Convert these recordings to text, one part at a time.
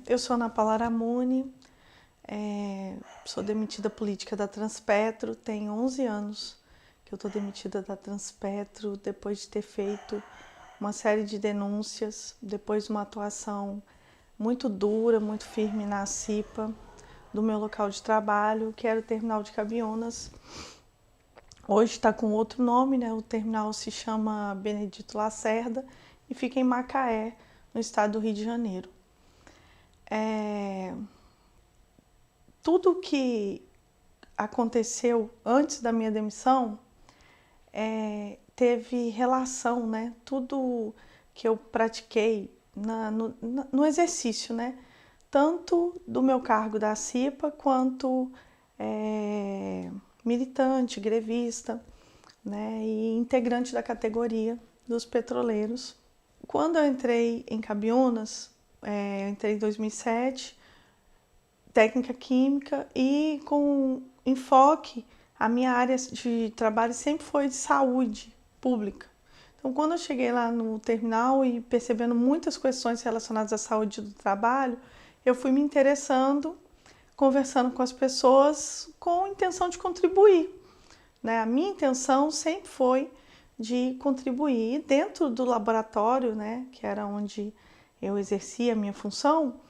Eu sou Ana Paula Aramuni, sou demitida política da Transpetro, tem 11 anos que eu estou demitida da Transpetro depois de ter feito uma série de denúncias, depois de uma atuação muito dura, muito firme na CIPA, do meu local de trabalho, que era o Terminal de Cabiúnas. Hoje está com outro nome, né? O terminal se chama Benedito Lacerda e fica em Macaé, no estado do Rio de Janeiro. Tudo que aconteceu antes da minha demissão teve relação, né? Tudo que eu pratiquei no exercício, né? Tanto do meu cargo da CIPA quanto militante, grevista, né? E integrante da categoria dos petroleiros. Quando eu entrei em Cabiúnas, eu entrei em 2007, técnica química, e com enfoque, a minha área de trabalho sempre foi de saúde pública. Então, quando eu cheguei lá no terminal e percebendo muitas questões relacionadas à saúde do trabalho, eu fui me interessando, conversando com as pessoas com a intenção de contribuir, né? A minha intenção sempre foi de contribuir. E dentro do laboratório, né, que era onde eu exercia a minha função,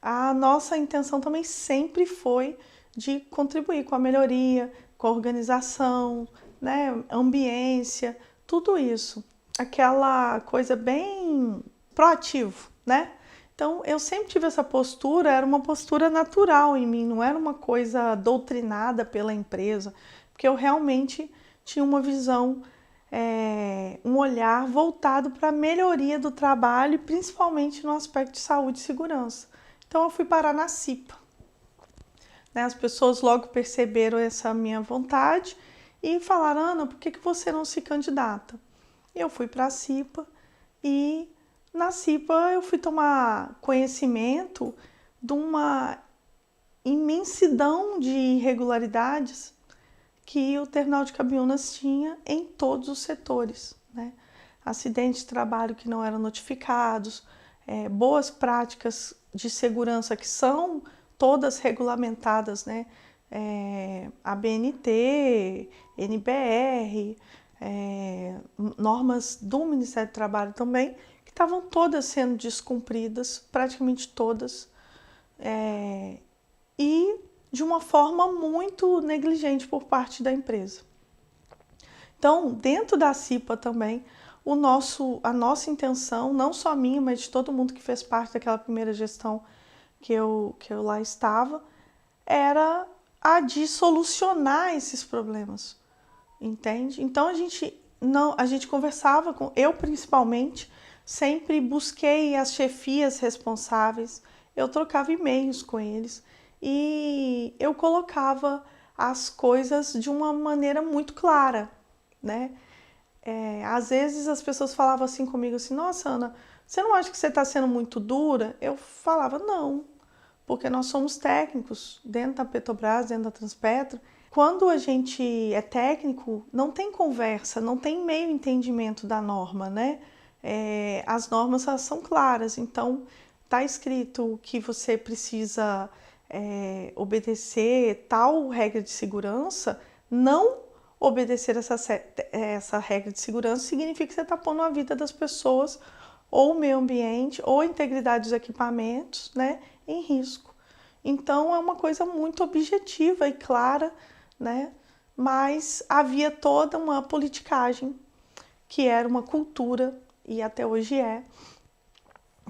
a nossa intenção também sempre foi de contribuir com a melhoria, com a organização, né, ambiência, tudo isso. Aquela coisa bem proativo, né? Então, eu sempre tive essa postura, era uma postura natural em mim, não era uma coisa doutrinada pela empresa, porque eu realmente tinha uma visão, um olhar voltado para a melhoria do trabalho, principalmente no aspecto de saúde e segurança. Então, eu fui parar na CIPA. As pessoas logo perceberam essa minha vontade e falaram: Ana, por que você não se candidata? Eu fui para a CIPA e na CIPA eu fui tomar conhecimento de uma imensidão de irregularidades que o terminal de Cabiúnas tinha em todos os setores, né? Acidentes de trabalho que não eram notificados, boas práticas de segurança que são todas regulamentadas, né? ABNT, NBR, normas do Ministério do Trabalho também, que estavam todas sendo descumpridas, praticamente todas, e de uma forma muito negligente por parte da empresa. Então, dentro da CIPA também, a nossa intenção, não só minha, mas de todo mundo que fez parte daquela primeira gestão que eu lá estava, era a de solucionar esses problemas, entende? Então a gente conversava com, eu principalmente, sempre busquei as chefias responsáveis, eu trocava e-mails com eles e eu colocava as coisas de uma maneira muito clara, né? Às vezes as pessoas falavam assim comigo, assim: nossa, Ana, você não acha que você está sendo muito dura? Eu falava: não, porque nós somos técnicos dentro da Petrobras, dentro da Transpetro. Quando a gente é técnico, não tem conversa, não tem meio entendimento da norma, né? As normas são claras, então está escrito que você precisa obedecer tal regra de segurança. Não obedecer essa regra de segurança significa que você está pondo a vida das pessoas, ou o meio ambiente, ou a integridade dos equipamentos, né, em risco. Então é uma coisa muito objetiva e clara, né? Mas havia toda uma politicagem, que era uma cultura, e até hoje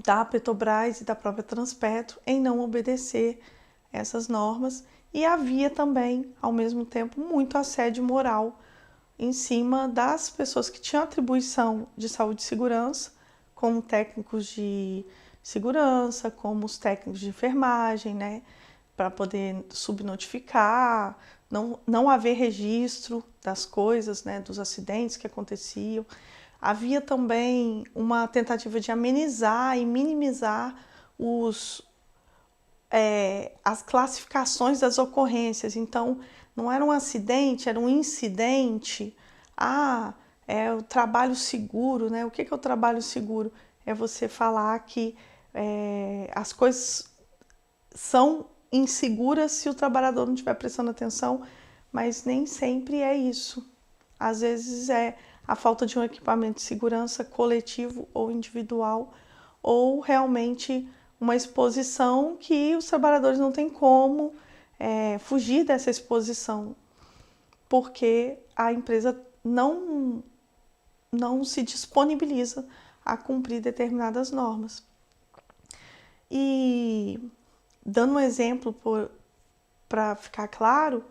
da Petrobras e da própria Transpetro, em não obedecer essas normas. E havia também, ao mesmo tempo, muito assédio moral em cima das pessoas que tinham atribuição de saúde e segurança, como técnicos de segurança, como os técnicos de enfermagem, né, para poder subnotificar, não haver registro das coisas, né, dos acidentes que aconteciam. Havia também uma tentativa de amenizar e minimizar as classificações das ocorrências. Então, não era um acidente, era um incidente. É o trabalho seguro, né? O que é o trabalho seguro? É você falar que as coisas são inseguras se o trabalhador não estiver prestando atenção, mas nem sempre é isso. Às vezes é a falta de um equipamento de segurança coletivo ou individual, ou realmente uma exposição que os trabalhadores não têm como fugir dessa exposição, porque a empresa não se disponibiliza a cumprir determinadas normas. E dando um exemplo para ficar claro,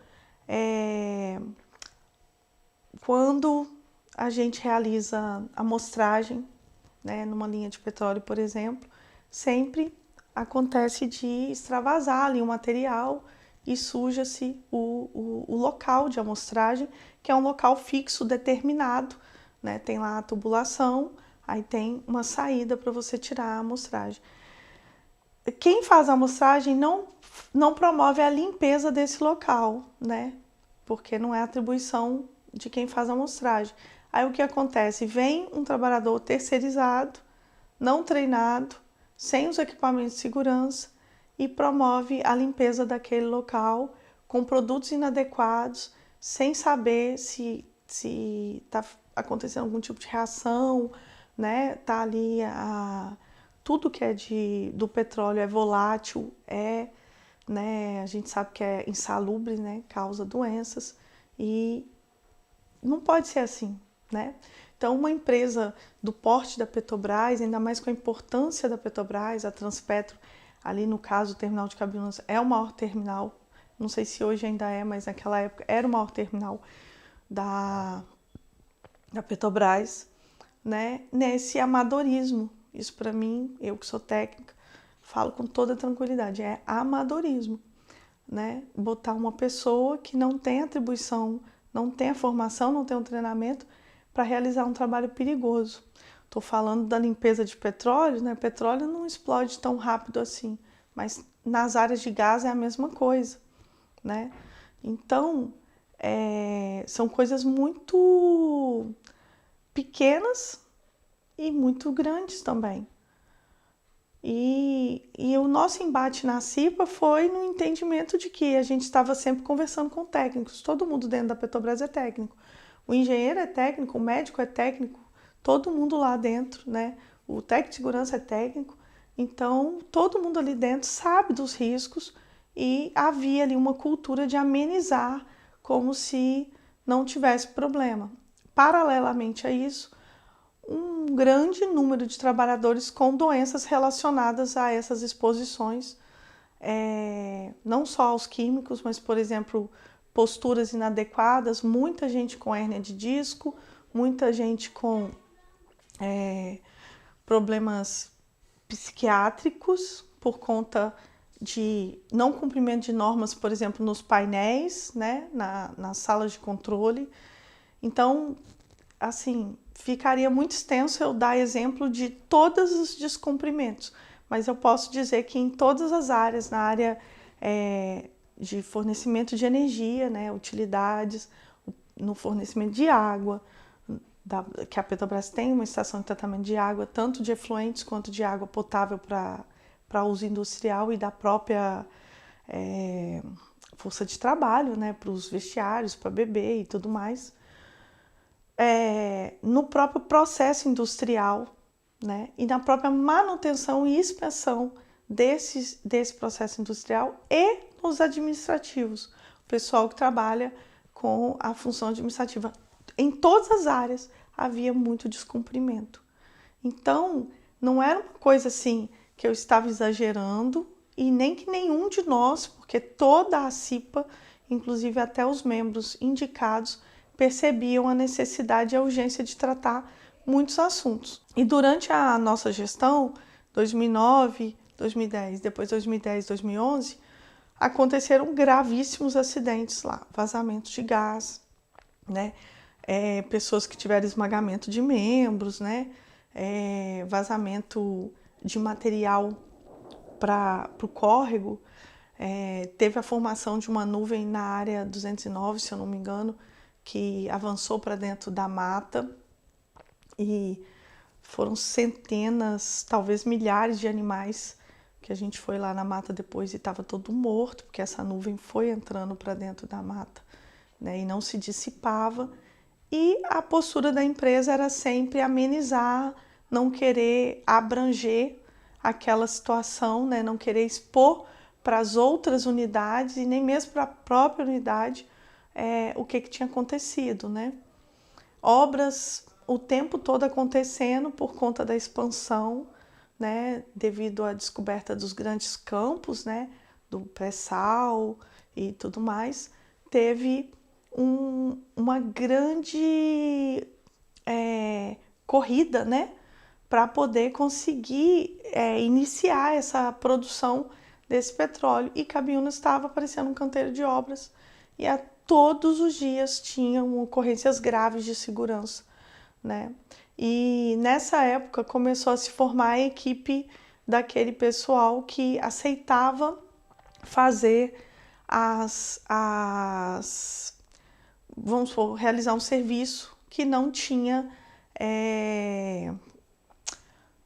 quando a gente realiza amostragem, né, numa linha de petróleo, por exemplo, sempre acontece de extravasar ali o material e suja-se o local de amostragem, que é um local fixo, determinado, né? Tem lá a tubulação, aí tem uma saída para você tirar a amostragem. Quem faz a amostragem não promove a limpeza desse local, né? Porque não é atribuição de quem faz a amostragem. Aí o que acontece? Vem um trabalhador terceirizado, não treinado, sem os equipamentos de segurança e promove a limpeza daquele local com produtos inadequados, sem saber se está acontecendo algum tipo de reação, né? Tá ali tudo que é do petróleo é volátil, né? A gente sabe que é insalubre, né? Causa doenças e não pode ser assim, né? Então, uma empresa do porte da Petrobras, ainda mais com a importância da Petrobras, a Transpetro, ali no caso o terminal de Cabiúnas é o maior terminal, não sei se hoje ainda é, mas naquela época era o maior terminal da Petrobras, né? Nesse amadorismo. Isso para mim, eu que sou técnica, falo com toda tranquilidade, é amadorismo, né? Botar uma pessoa que não tem atribuição, não tem a formação, não tem um treinamento para realizar um trabalho perigoso. Estou falando da limpeza de petróleo, né? Petróleo não explode tão rápido assim, mas nas áreas de gás é a mesma coisa, né? Então, são coisas muito pequenas e muito grandes também. E o nosso embate na CIPA foi no entendimento de que a gente estava sempre conversando com técnicos. Todo mundo dentro da Petrobras é técnico. O engenheiro é técnico, o médico é técnico, todo mundo lá dentro, né? O técnico de segurança é técnico. Então, todo mundo ali dentro sabe dos riscos e havia ali uma cultura de amenizar como se não tivesse problema. Paralelamente a isso, um grande número de trabalhadores com doenças relacionadas a essas exposições, não só aos químicos, mas, por exemplo, posturas inadequadas, muita gente com hérnia de disco, muita gente com problemas psiquiátricos por conta de não cumprimento de normas, por exemplo, nos painéis, né, nas salas de controle. Então, assim, ficaria muito extenso eu dar exemplo de todos os descumprimentos, mas eu posso dizer que em todas as áreas, na área de fornecimento de energia, né, utilidades, no fornecimento de água, que a Petrobras tem uma estação de tratamento de água, tanto de efluentes quanto de água potável para uso industrial e da própria força de trabalho, né, para os vestiários, para beber e tudo mais. No próprio processo industrial, né, e na própria manutenção e inspeção desse processo industrial e nos administrativos, o pessoal que trabalha com a função administrativa. Em todas as áreas havia muito descumprimento. Então, não era uma coisa assim que eu estava exagerando e nem que nenhum de nós, porque toda a CIPA, inclusive até os membros indicados, percebiam a necessidade e a urgência de tratar muitos assuntos. E durante a nossa gestão, 2009, 2010, depois 2010, 2011, aconteceram gravíssimos acidentes lá, vazamentos de gás, né? Pessoas que tiveram esmagamento de membros, né? Vazamento de material para o córrego. Teve a formação de uma nuvem na área 209, se eu não me engano, que avançou para dentro da mata e foram centenas, talvez milhares de animais que a gente foi lá na mata depois e estava todo morto, porque essa nuvem foi entrando para dentro da mata, né, e não se dissipava. E a postura da empresa era sempre amenizar, não querer abranger aquela situação, né, não querer expor para as outras unidades e nem mesmo para a própria unidade o que tinha acontecido, né? Obras o tempo todo acontecendo por conta da expansão, né, devido à descoberta dos grandes campos, né, do pré-sal e tudo mais, teve uma grande corrida, né, para poder conseguir iniciar essa produção desse petróleo. E Cabiúnas estava parecendo um canteiro de obras e todos os dias tinham ocorrências graves de segurança, né? E nessa época começou a se formar a equipe daquele pessoal que aceitava fazer vamos supor, realizar um serviço que não tinha,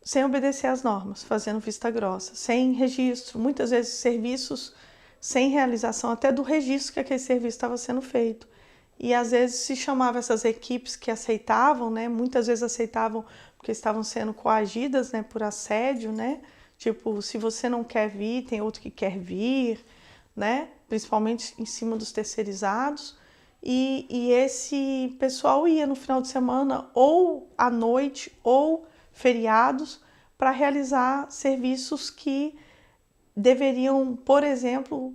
sem obedecer às normas, fazendo vista grossa, sem registro, muitas vezes serviços sem realização até do registro que aquele serviço estava sendo feito. E às vezes se chamava essas equipes que aceitavam, né? Muitas vezes aceitavam porque estavam sendo coagidas, né, por assédio, né? Tipo, se você não quer vir, tem outro que quer vir, né? Principalmente em cima dos terceirizados. E esse pessoal ia no final de semana ou à noite ou feriados para realizar serviços que deveriam, por exemplo,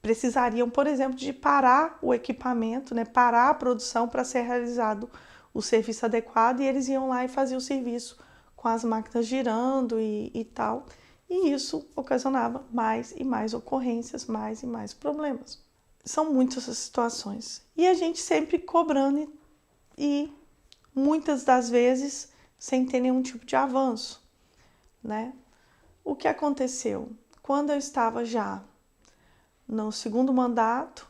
precisariam, por exemplo, de parar o equipamento, né, parar a produção para ser realizado o serviço adequado, e eles iam lá e faziam o serviço com as máquinas girando e tal. E isso ocasionava mais e mais ocorrências, mais e mais problemas. São muitas as situações. E a gente sempre cobrando e muitas das vezes sem ter nenhum tipo de avanço, né? O que aconteceu? Quando eu estava já no segundo mandato,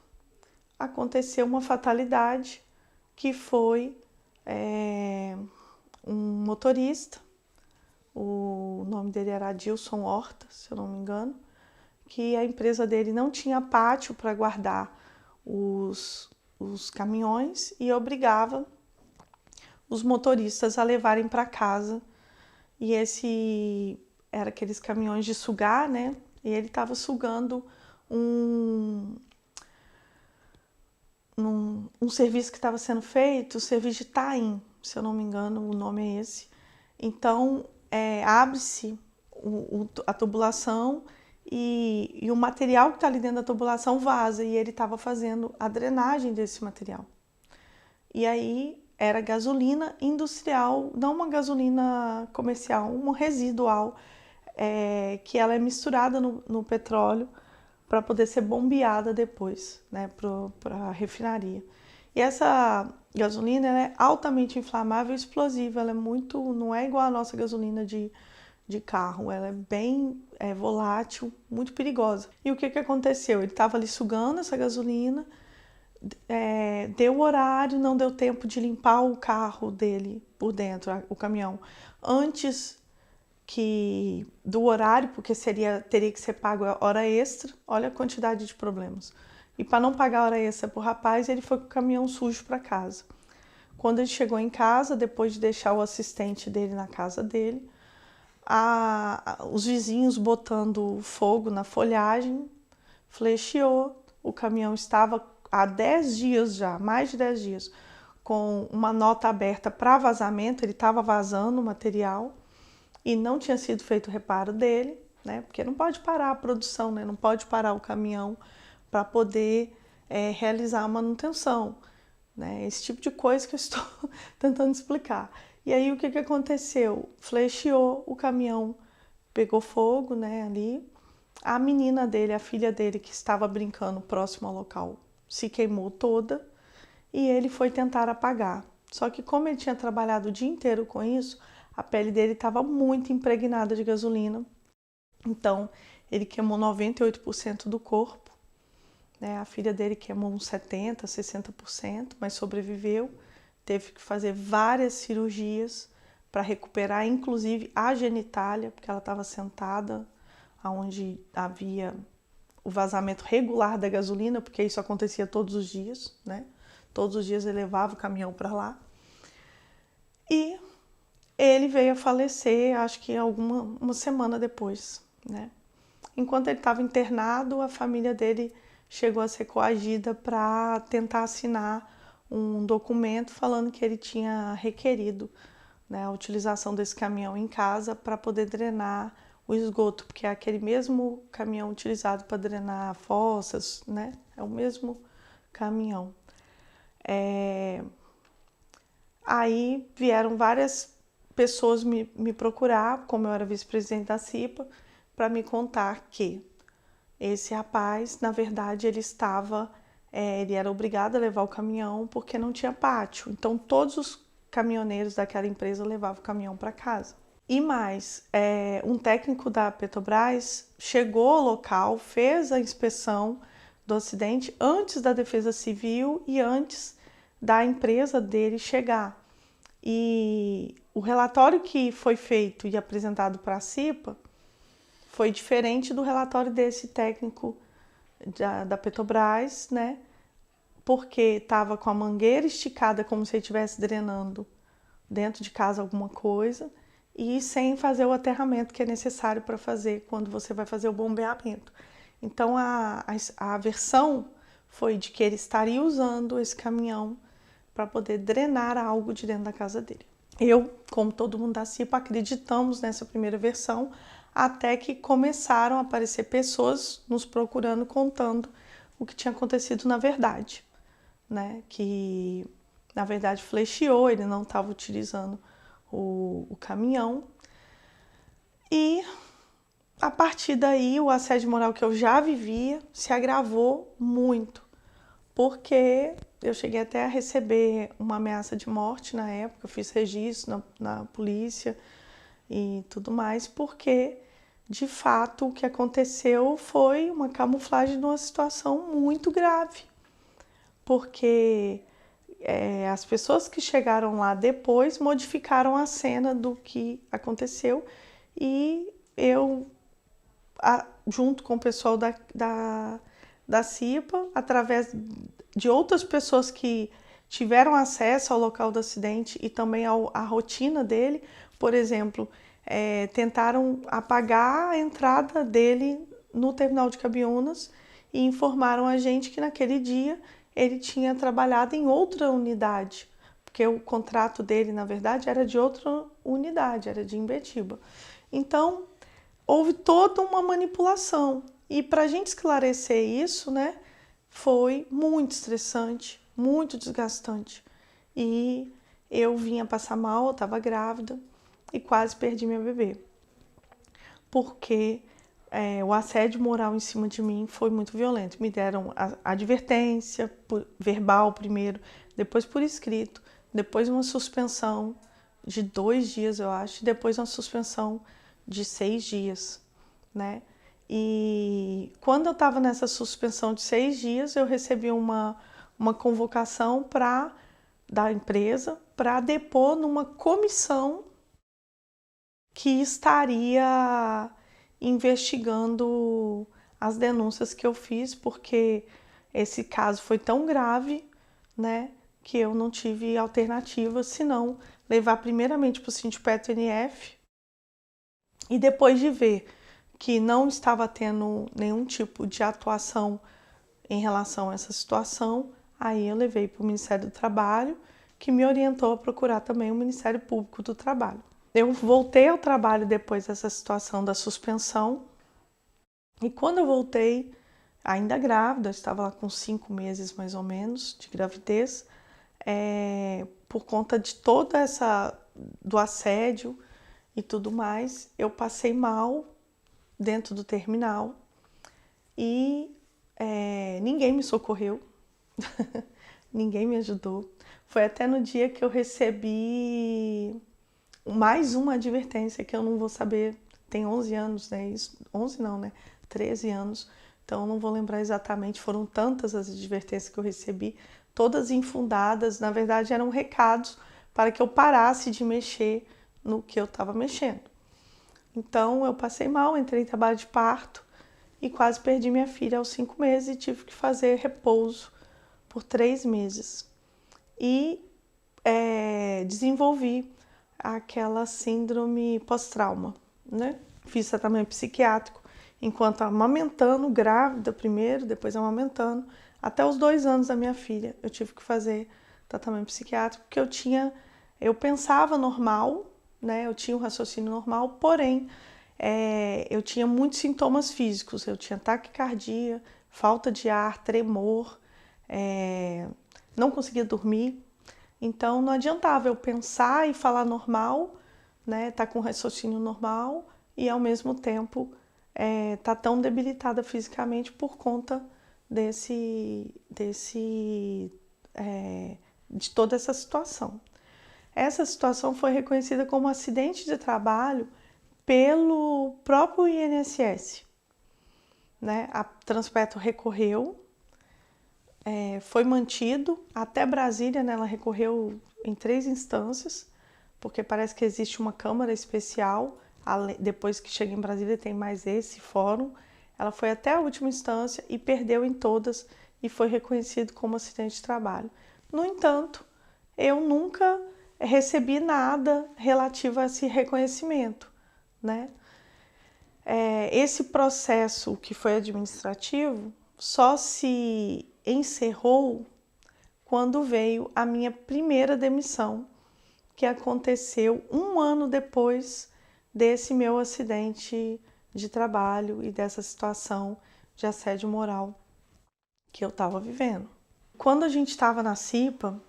aconteceu uma fatalidade que foi um motorista, o nome dele era Adilson Horta, se eu não me engano, que a empresa dele não tinha pátio para guardar os caminhões e obrigava os motoristas a levarem para casa. E esse era aqueles caminhões de sugar, né? E ele estava sugando um serviço que estava sendo feito, o serviço de tain, se eu não me engano, o nome é esse. Então, abre-se a tubulação e o material que está ali dentro da tubulação vaza, e ele estava fazendo a drenagem desse material. E aí era gasolina industrial, não uma gasolina comercial, uma residual, que ela é misturada no petróleo para poder ser bombeada depois, né, para a refinaria. E essa gasolina ela é altamente inflamável e explosiva, ela é muito, não é igual a nossa gasolina de carro, ela é bem volátil, muito perigosa. E o que aconteceu? Ele estava ali sugando essa gasolina, deu o horário, não deu tempo de limpar o carro dele por dentro, o caminhão, antes do horário, porque teria que ser pago a hora extra. Olha a quantidade de problemas. E para não pagar a hora extra pro rapaz, ele foi com o caminhão sujo para casa. Quando ele chegou em casa, depois de deixar o assistente dele na casa dele, os vizinhos botando fogo na folhagem, flecheou. O caminhão estava há 10 dias já, mais de 10 dias, com uma nota aberta para vazamento, ele estava vazando o material e não tinha sido feito o reparo dele, né? Porque não pode parar a produção, né? Não pode parar o caminhão para poder realizar a manutenção, né? Esse tipo de coisa que eu estou tentando explicar. E aí o que aconteceu? Flecheou o caminhão, pegou fogo, né? Ali. A menina dele, a filha dele, que estava brincando próximo ao local, se queimou toda e ele foi tentar apagar. Só que como ele tinha trabalhado o dia inteiro com isso, a pele dele estava muito impregnada de gasolina. Então, ele queimou 98% do corpo, né? A filha dele queimou uns 70%, 60%, mas sobreviveu. Teve que fazer várias cirurgias para recuperar, inclusive, a genitália, porque ela estava sentada onde havia o vazamento regular da gasolina, porque isso acontecia todos os dias, né? Todos os dias ele levava o caminhão para lá. E ele veio a falecer, acho que uma semana depois, né? Enquanto ele estava internado, a família dele chegou a ser coagida para tentar assinar um documento falando que ele tinha requerido, né, a utilização desse caminhão em casa para poder drenar o esgoto, porque é aquele mesmo caminhão utilizado para drenar fossas, né? É o mesmo caminhão. Aí vieram várias pessoas me procurar, como eu era vice-presidente da CIPA, para me contar que esse rapaz, na verdade, ele era obrigado a levar o caminhão porque não tinha pátio. Então, todos os caminhoneiros daquela empresa levavam o caminhão para casa. E mais, um técnico da Petrobras chegou ao local, fez a inspeção do acidente antes da Defesa Civil e antes da empresa dele chegar. E o relatório que foi feito e apresentado para a CIPA foi diferente do relatório desse técnico da Petrobras, né? Porque estava com a mangueira esticada como se ele estivesse drenando dentro de casa alguma coisa e sem fazer o aterramento que é necessário para fazer quando você vai fazer o bombeamento. Então a versão foi de que ele estaria usando esse caminhão para poder drenar algo de dentro da casa dele. Eu, como todo mundo da CIPA, acreditamos nessa primeira versão, até que começaram a aparecer pessoas nos procurando, contando o que tinha acontecido na verdade, né? Que, na verdade, flecheou, ele não estava utilizando o caminhão. E, a partir daí, o assédio moral que eu já vivia se agravou muito, porque eu cheguei até a receber uma ameaça de morte na época, eu fiz registro na polícia e tudo mais, porque de fato o que aconteceu foi uma camuflagem de uma situação muito grave, porque as pessoas que chegaram lá depois modificaram a cena do que aconteceu e eu, junto com o pessoal da CIPA, através de outras pessoas que tiveram acesso ao local do acidente e também à rotina dele, por exemplo, tentaram apagar a entrada dele no terminal de Cabiúnas e informaram a gente que naquele dia ele tinha trabalhado em outra unidade, porque o contrato dele, na verdade, era de outra unidade, era de Imbetiba. Então, houve toda uma manipulação. E para a gente esclarecer isso, né, foi muito estressante, muito desgastante. E eu vinha passar mal, eu estava grávida e quase perdi minha bebê. Porque o assédio moral em cima de mim foi muito violento. Me deram advertência verbal primeiro, depois por escrito, depois uma suspensão de 2 dias, eu acho, e depois uma suspensão de 6 dias, né? E quando eu estava nessa suspensão de 6 dias, eu recebi uma convocação da empresa para depor numa comissão que estaria investigando as denúncias que eu fiz, porque esse caso foi tão grave, né, que eu não tive alternativa senão levar primeiramente para o Sindipetro NF e depois de ver que não estava tendo nenhum tipo de atuação em relação a essa situação, aí eu levei para o Ministério do Trabalho, que me orientou a procurar também o Ministério Público do Trabalho. Eu voltei ao trabalho depois dessa situação da suspensão e quando eu voltei, ainda grávida, eu estava lá com 5 meses mais ou menos de gravidez, por conta de toda do assédio e tudo mais, eu passei mal dentro do terminal e ninguém me socorreu, ninguém me ajudou. Foi até no dia que eu recebi mais uma advertência que eu não vou saber, tem 11 anos, né? 11 não, né? 13 anos, então eu não vou lembrar exatamente, foram tantas as advertências que eu recebi, todas infundadas, na verdade eram recados para que eu parasse de mexer no que eu estava mexendo. Então eu passei mal, entrei em trabalho de parto e quase perdi minha filha aos 5 meses e tive que fazer repouso por 3 meses. E desenvolvi aquela síndrome pós-trauma, né? Fiz tratamento psiquiátrico enquanto amamentando, grávida primeiro, depois amamentando. Até os 2 anos da minha filha eu tive que fazer tratamento psiquiátrico, porque eu pensava normal, né? Eu tinha um raciocínio normal, porém eu tinha muitos sintomas físicos. Eu tinha taquicardia, falta de ar, tremor, não conseguia dormir. Então não adiantava eu pensar e falar normal, né? Tá com raciocínio normal e ao mesmo tempo tá tão debilitada fisicamente por conta de toda essa situação. Essa situação foi reconhecida como acidente de trabalho pelo próprio INSS, né? A Transpetro recorreu, foi mantido até Brasília, né? Ela recorreu em 3 instâncias, porque parece que existe uma Câmara especial, depois que chega em Brasília tem mais esse fórum. Ela foi até a última instância e perdeu em todas e foi reconhecido como acidente de trabalho. No entanto, eu nunca recebi nada relativo a esse reconhecimento, né? Esse processo que foi administrativo só se encerrou quando veio a minha primeira demissão, que aconteceu 1 ano depois desse meu acidente de trabalho e dessa situação de assédio moral que eu estava vivendo. Quando a gente estava na CIPA,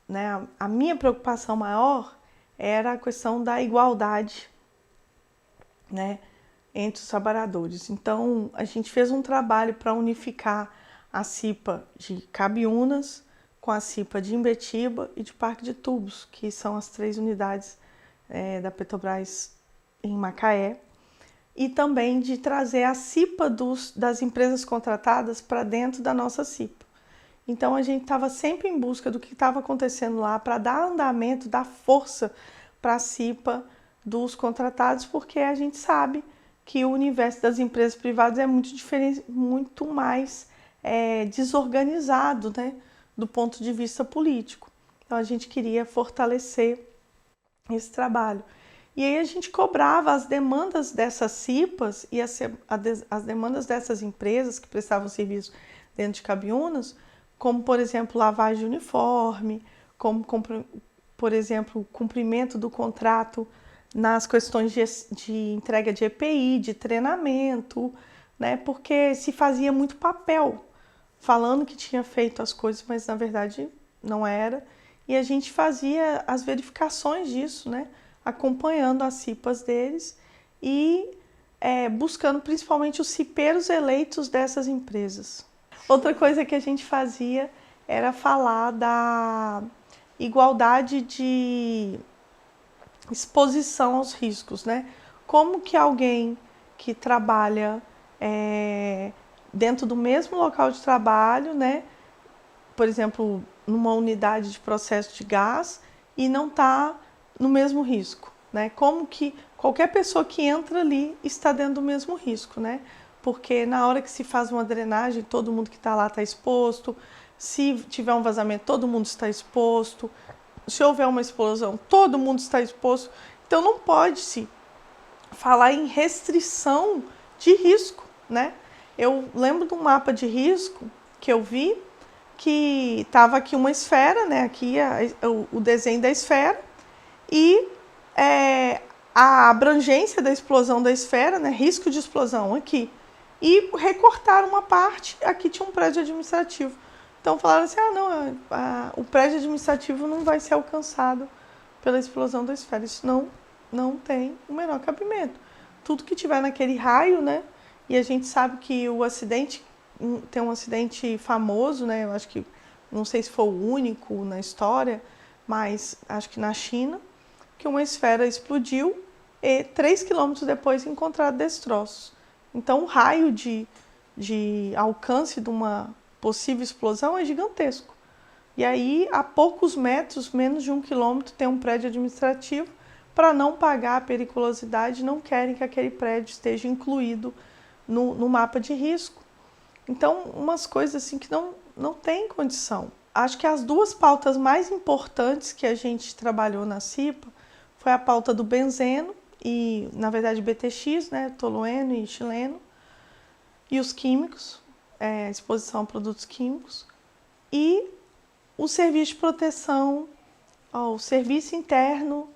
né, a minha preocupação maior era a questão da igualdade, né, entre os trabalhadores. Então, a gente fez um trabalho para unificar a CIPA de Cabiúnas com a CIPA de Imbetiba e de Parque de Tubos, que são as 3 unidades da Petrobras em Macaé, e também de trazer a CIPA das empresas contratadas para dentro da nossa CIPA. Então a gente estava sempre em busca do que estava acontecendo lá para dar andamento, dar força para a CIPA dos contratados, porque a gente sabe que o universo das empresas privadas é muito diferente, muito mais desorganizado, né, do ponto de vista político. Então a gente queria fortalecer esse trabalho. E aí a gente cobrava as demandas dessas CIPAs e as demandas dessas empresas que prestavam serviço dentro de Cabiúnas, como, por exemplo, lavagem de uniforme, como, por exemplo, cumprimento do contrato nas questões de entrega de EPI, de treinamento, né? Porque se fazia muito papel, falando que tinha feito as coisas, mas na verdade não era. E a gente fazia as verificações disso, né? Acompanhando as CIPAs deles e buscando principalmente os cipeiros eleitos dessas empresas. Outra coisa que a gente fazia era falar da igualdade de exposição aos riscos, né? Como que alguém que trabalha dentro do mesmo local de trabalho, né? Por exemplo, numa unidade de processo de gás e não está no mesmo risco, né? Como que qualquer pessoa que entra ali está dentro do mesmo risco, né? Porque na hora que se faz uma drenagem, todo mundo que está lá está exposto. Se tiver um vazamento, todo mundo está exposto. Se houver uma explosão, todo mundo está exposto. Então não pode-se falar em restrição de risco, né? Eu lembro de um mapa de risco que eu vi, que estava aqui uma esfera, né? Aqui o desenho da esfera e a abrangência da explosão da esfera, né? Risco de explosão aqui. E recortaram uma parte, aqui tinha um prédio administrativo. Então falaram assim, o prédio administrativo não vai ser alcançado pela explosão da esfera. Isso não tem o menor cabimento. Tudo que tiver naquele raio, né? E a gente sabe que o acidente, tem um acidente famoso, né? Eu acho que, não sei se foi o único na história, mas acho que na China, que uma esfera explodiu e 3 quilômetros depois encontraram destroços. Então o raio de alcance de uma possível explosão é gigantesco, E aí, a poucos metros, menos de 1 quilômetro, tem um prédio administrativo. Para não pagar a periculosidade, não querem que aquele prédio esteja incluído no mapa de risco. Então, umas coisas assim que não tem condição. Acho que as duas pautas mais importantes que a gente trabalhou na CIPA foi a pauta do benzeno e, na verdade, BTX, né, tolueno e etileno, e os químicos, exposição a produtos químicos, e o serviço de proteção, o Serviço Interno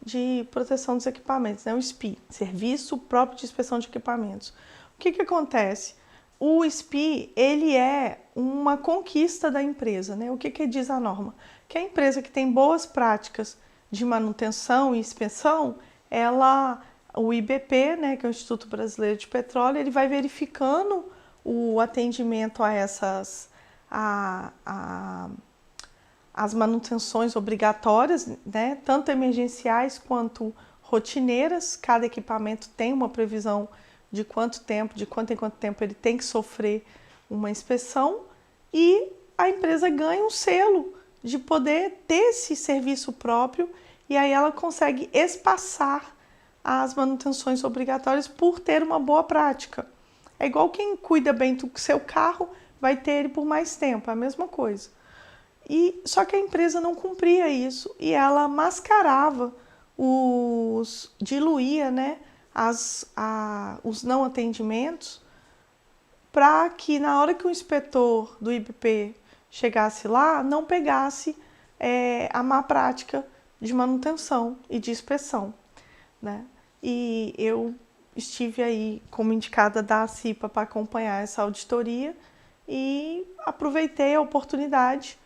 de Proteção dos Equipamentos, né, o SPI, Serviço Próprio de Inspeção de Equipamentos. O que acontece? O SPI, ele é uma conquista da empresa, né? O que diz a norma? Que a empresa que tem boas práticas de manutenção e inspeção, o IBP, né, que é o Instituto Brasileiro de Petróleo, ele vai verificando o atendimento a essas as manutenções obrigatórias, né, tanto emergenciais quanto rotineiras. Cada equipamento tem uma previsão de quanto tempo, de quanto em quanto tempo ele tem que sofrer uma inspeção, e a empresa ganha um selo de poder ter esse serviço próprio, e aí ela consegue espaçar as manutenções obrigatórias por ter uma boa prática. É igual quem cuida bem do seu carro, vai ter ele por mais tempo, é a mesma coisa. Só que a empresa não cumpria isso e ela mascarava, diluía, né, os não atendimentos, para que na hora que o inspetor do IBP chegasse lá, não pegasse a má prática de manutenção e de inspeção, né? E eu estive aí como indicada da CIPA para acompanhar essa auditoria e aproveitei a oportunidade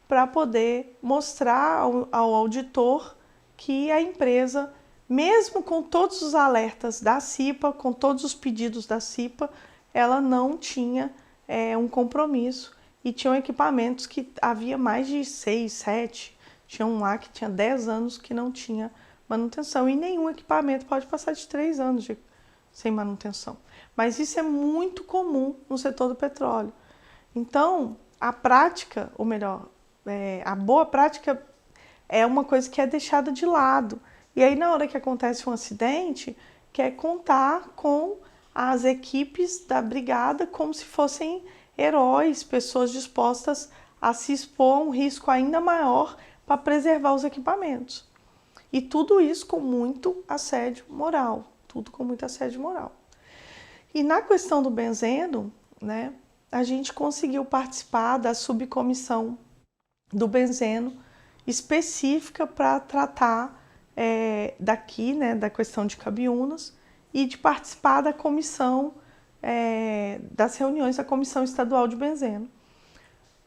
para poder mostrar ao auditor que a empresa, mesmo com todos os alertas da CIPA, com todos os pedidos da CIPA, ela não tinha um compromisso, e tinham equipamentos que havia mais de 6, 7, tinha um lá que tinha 10 anos que não tinha manutenção, e nenhum equipamento pode passar de 3 anos sem manutenção. Mas isso é muito comum no setor do petróleo. Então, a prática, ou melhor, a boa prática é uma coisa que é deixada de lado. E aí, na hora que acontece um acidente, quer contar com as equipes da brigada como se fossem heróis, pessoas dispostas a se expor a um risco ainda maior para preservar os equipamentos. E tudo isso com muito assédio moral, E na questão do benzeno, né, a gente conseguiu participar da subcomissão do benzeno específica para tratar daqui, né, da questão de Cabiúnas, e de participar da comissão, das reuniões da Comissão Estadual de Benzeno.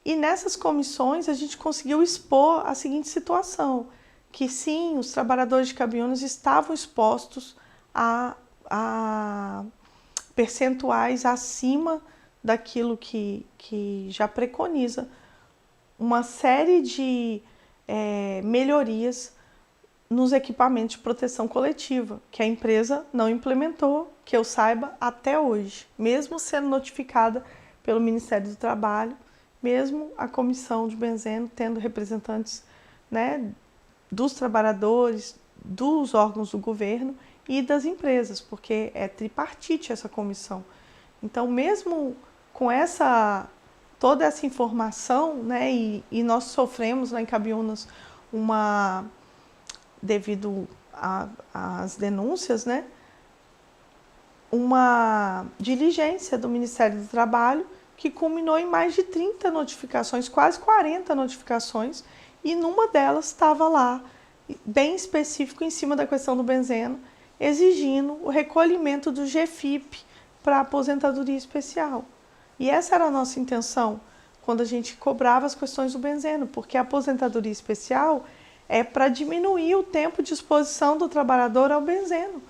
E nessas comissões a gente conseguiu expor a seguinte situação, que sim, os trabalhadores de Cabiúnas estavam expostos a percentuais acima daquilo que já preconiza uma série de melhorias nos equipamentos de proteção coletiva, que a empresa não implementou, que eu saiba, até hoje, mesmo sendo notificada pelo Ministério do Trabalho, mesmo a comissão de benzeno tendo representantes, né, dos trabalhadores, dos órgãos do governo e das empresas, porque é tripartite essa comissão. Então, mesmo com toda essa informação, né, e nós sofremos lá em Cabiúnas devido às denúncias, né, uma diligência do Ministério do Trabalho que culminou em mais de 30 notificações, quase 40 notificações, e numa delas estava lá, bem específico em cima da questão do benzeno, exigindo o recolhimento do GFIP para aposentadoria especial. E essa era a nossa intenção quando a gente cobrava as questões do benzeno, porque a aposentadoria especial é para diminuir o tempo de exposição do trabalhador ao benzeno,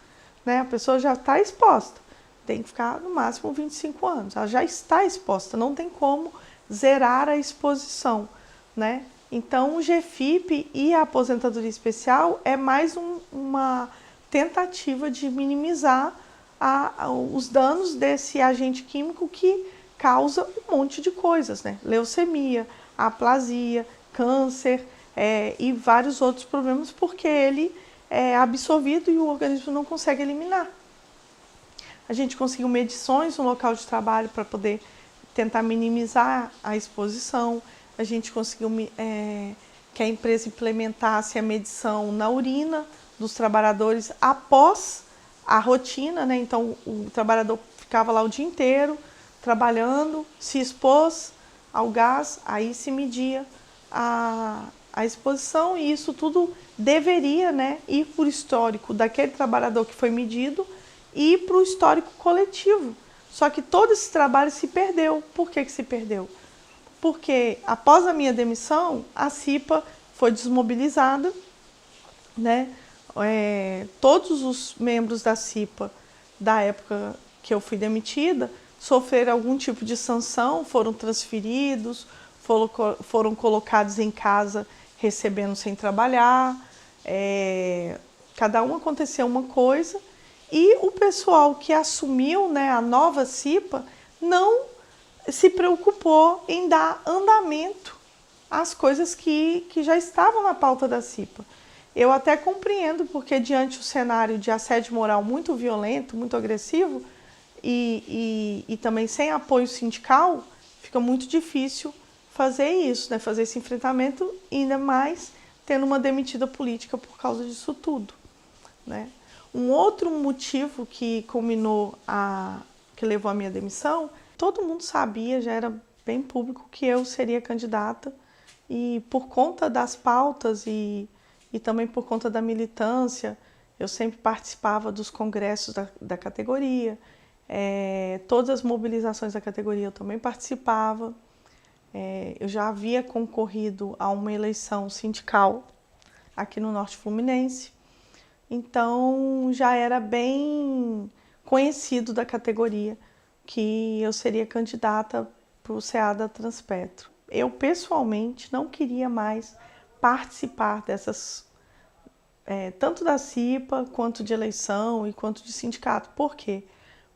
né? A pessoa já está exposta, tem que ficar no máximo 25 anos, ela já está exposta, não tem como zerar a exposição, né? Então o GFIP e a aposentadoria especial é mais uma tentativa de minimizar os danos desse agente químico que causa um monte de coisas, né? Leucemia, aplasia, câncer e vários outros problemas, porque ele é absorvido e o organismo não consegue eliminar. A gente conseguiu medições no local de trabalho para poder tentar minimizar a exposição. A gente conseguiu que a empresa implementasse a medição na urina dos trabalhadores após a rotina, né? Então o trabalhador ficava lá o dia inteiro trabalhando, se expôs ao gás, aí se media a exposição, e isso tudo deveria, né, ir para o histórico daquele trabalhador que foi medido e para o histórico coletivo. Só que todo esse trabalho se perdeu. Por que se perdeu? Porque após a minha demissão, a CIPA foi desmobilizada, né? Todos os membros da CIPA da época que eu fui demitida sofreram algum tipo de sanção, foram transferidos, foram colocados em casa recebendo sem trabalhar, cada um aconteceu uma coisa, e o pessoal que assumiu, né, a nova CIPA não se preocupou em dar andamento às coisas que já estavam na pauta da CIPA. Eu até compreendo, porque diante do cenário de assédio moral muito violento, muito agressivo, e também sem apoio sindical, fica muito difícil fazer isso, né? Fazer esse enfrentamento, ainda mais tendo uma demitida política por causa disso tudo, né? Um outro motivo que culminou que levou à minha demissão, todo mundo sabia, já era bem público, que eu seria candidata, e por conta das pautas e também por conta da militância, eu sempre participava dos congressos da categoria, todas as mobilizações da categoria eu também participava. Eu já havia concorrido a uma eleição sindical aqui no Norte Fluminense, então já era bem conhecido da categoria que eu seria candidata para o CA da Transpetro. Eu pessoalmente não queria mais participar dessas, tanto da CIPA, quanto de eleição e quanto de sindicato. Por quê?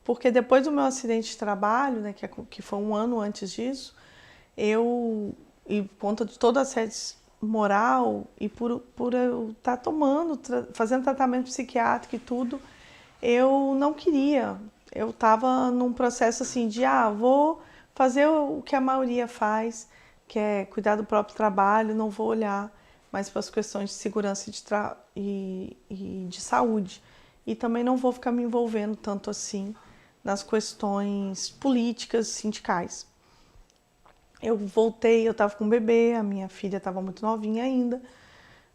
Porque depois do meu acidente de trabalho, né, que foi um ano antes disso, e por conta de toda a assédio moral e por eu estar fazendo tratamento psiquiátrico e tudo, eu não queria. Eu estava num processo assim de, vou fazer o que a maioria faz, que é cuidar do próprio trabalho, não vou olhar mais para as questões de segurança e de saúde. E também não vou ficar me envolvendo tanto assim nas questões políticas, sindicais. Eu voltei, eu estava com um bebê, a minha filha estava muito novinha ainda.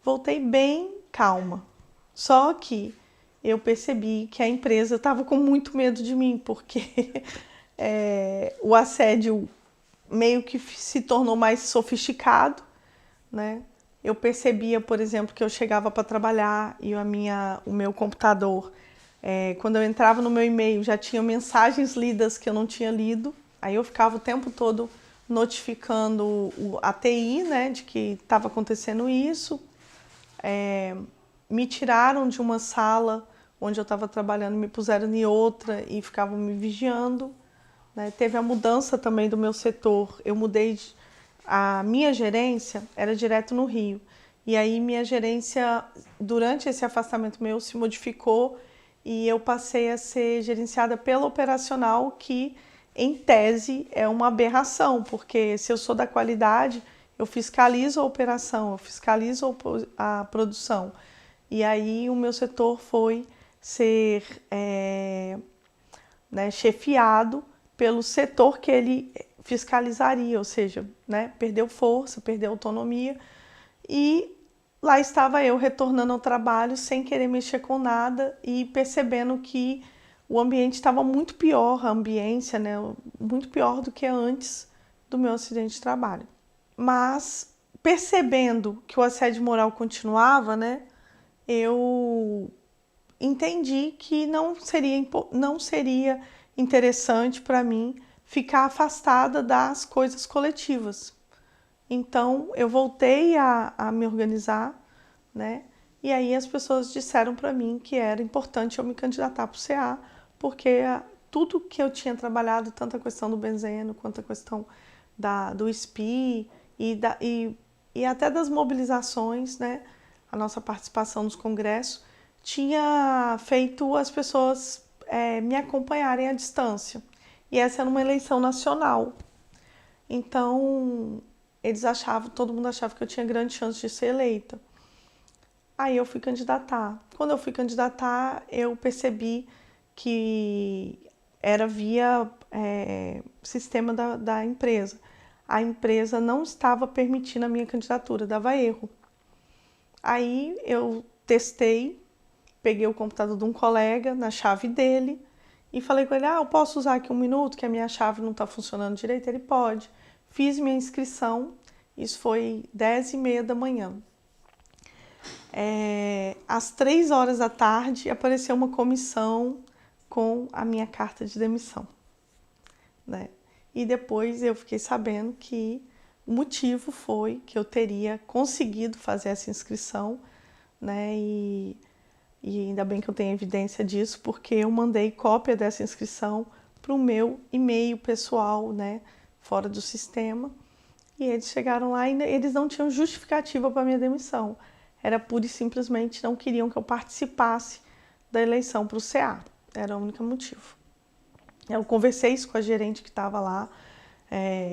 Voltei bem calma. Só que eu percebi que a empresa estava com muito medo de mim, porque o assédio meio que se tornou mais sofisticado, né? Eu percebia, por exemplo, que eu chegava para trabalhar e o meu computador, quando eu entrava no meu e-mail, já tinha mensagens lidas que eu não tinha lido. Aí eu ficava o tempo todo notificando a TI, né, de que estava acontecendo isso. Me tiraram de uma sala onde eu estava trabalhando, me puseram em outra e ficavam me vigiando, né? Teve a mudança também do meu setor. Eu mudei, a minha gerência era direto no Rio. E aí minha gerência, durante esse afastamento meu, se modificou e eu passei a ser gerenciada pela operacional, que em tese é uma aberração, porque se eu sou da qualidade, eu fiscalizo a operação, eu fiscalizo a produção. E aí o meu setor foi ser chefiado pelo setor que ele fiscalizaria, ou seja, né, perdeu força, perdeu autonomia, e lá estava eu retornando ao trabalho sem querer mexer com nada e percebendo que o ambiente estava muito pior, a ambiência, né, muito pior do que antes do meu acidente de trabalho. Mas percebendo que o assédio moral continuava, né, eu entendi que não seria interessante para mim ficar afastada das coisas coletivas. Então eu voltei a me organizar, né? E aí as pessoas disseram para mim que era importante eu me candidatar para o CA, porque tudo que eu tinha trabalhado, tanto a questão do benzeno quanto a questão do SPI e até das mobilizações, né? A nossa participação nos congressos tinha feito as pessoas me acompanharem à distância. E essa era uma eleição nacional. Então, todo mundo achava que eu tinha grande chance de ser eleita. Aí eu fui candidatar. Quando eu fui candidatar, eu percebi que era via sistema da empresa. A empresa não estava permitindo a minha candidatura, dava erro. Aí eu testei, peguei o computador de um colega na chave dele e falei com ele, eu posso usar aqui 1 minuto, que a minha chave não está funcionando direito? Ele pode. Fiz minha inscrição, isso foi 10h30 da manhã. Às 3 horas da tarde apareceu uma comissão com a minha carta de demissão, né? E depois eu fiquei sabendo que o motivo foi que eu teria conseguido fazer essa inscrição, né? E ainda bem que eu tenho evidência disso, porque eu mandei cópia dessa inscrição para o meu e-mail pessoal, né? Fora do sistema. E eles chegaram lá e eles não tinham justificativa para minha demissão. Era pura e simplesmente não queriam que eu participasse da eleição para o CA. Era o único motivo. Eu conversei isso com a gerente que estava lá,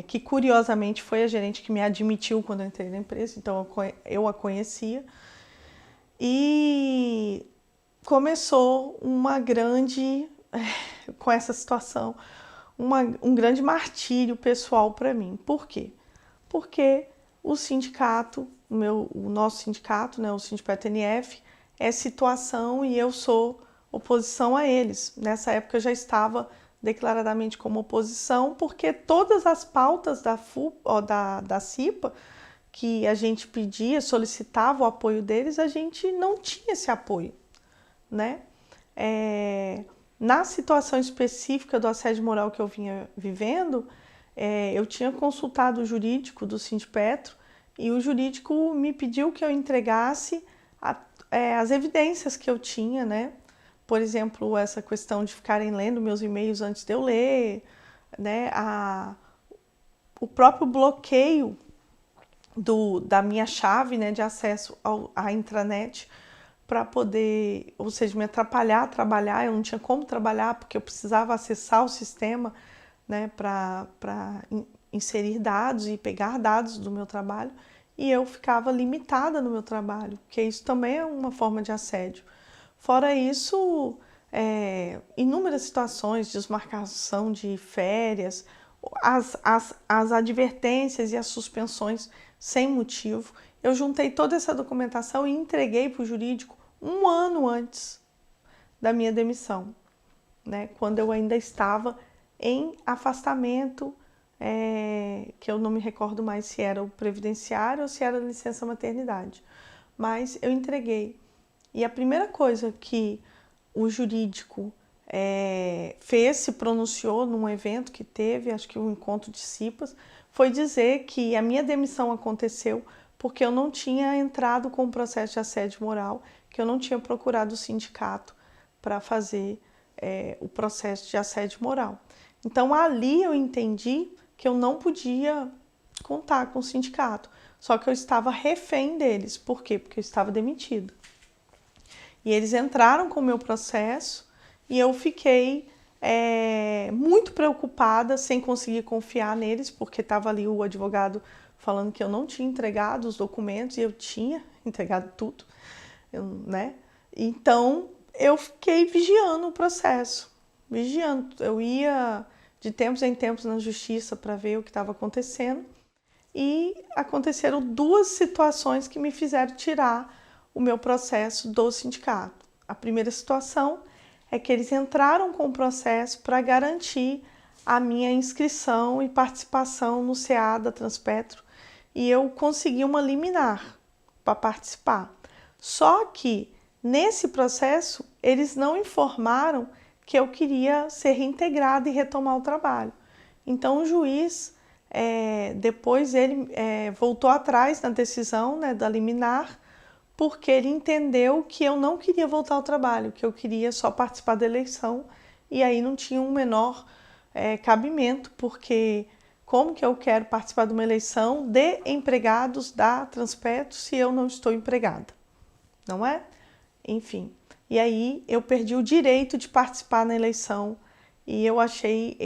que curiosamente foi a gerente que me admitiu quando eu entrei na empresa, então eu a conhecia. E começou com essa situação, um grande martírio pessoal para mim. Por quê? Porque o sindicato, o nosso sindicato, né, o Sindipetro-NF, é situação e eu sou oposição a eles. Nessa época eu já estava declaradamente como oposição, porque todas as pautas da CIPA que a gente pedia, solicitava o apoio deles, a gente não tinha esse apoio, né? Na situação específica do assédio moral que eu vinha vivendo, eu tinha consultado o jurídico do Sindipetro e o jurídico me pediu que eu entregasse as evidências que eu tinha, né? Por exemplo, essa questão de ficarem lendo meus e-mails antes de eu ler, né? O próprio bloqueio da minha chave, né, de acesso à intranet para poder, ou seja, me atrapalhar a trabalhar. Eu não tinha como trabalhar porque eu precisava acessar o sistema, né, para inserir dados e pegar dados do meu trabalho, e eu ficava limitada no meu trabalho, porque isso também é uma forma de assédio. Fora isso, inúmeras situações, desmarcação de férias, as advertências e as suspensões sem motivo. Eu juntei toda essa documentação e entreguei para o jurídico 1 ano antes da minha demissão, né? Quando eu ainda estava em afastamento, que eu não me recordo mais se era o previdenciário ou se era a licença maternidade, mas eu entreguei. E a primeira coisa que o jurídico se pronunciou num evento que teve, acho que um encontro de CIPAs, foi dizer que a minha demissão aconteceu porque eu não tinha entrado com o processo de assédio moral, que eu não tinha procurado o sindicato para fazer o processo de assédio moral. Então ali eu entendi que eu não podia contar com o sindicato, só que eu estava refém deles. Por quê? Porque eu estava demitida. E eles entraram com o meu processo e eu fiquei muito preocupada, sem conseguir confiar neles, porque estava ali o advogado falando que eu não tinha entregado os documentos e eu tinha entregado tudo, né? Então eu fiquei vigiando o processo, vigiando. Eu ia de tempos em tempos na justiça para ver o que estava acontecendo e aconteceram 2 situações que me fizeram tirar o meu processo do sindicato. A primeira situação é que eles entraram com o processo para garantir a minha inscrição e participação no CA da Transpetro e eu consegui uma liminar para participar. Só que nesse processo eles não informaram que eu queria ser reintegrada e retomar o trabalho. Então o juiz, depois ele voltou atrás na decisão, né, da liminar, porque ele entendeu que eu não queria voltar ao trabalho, que eu queria só participar da eleição, e aí não tinha um menor cabimento, porque como que eu quero participar de uma eleição de empregados da Transpetro se eu não estou empregada, não é? Enfim, e aí eu perdi o direito de participar na eleição e eu achei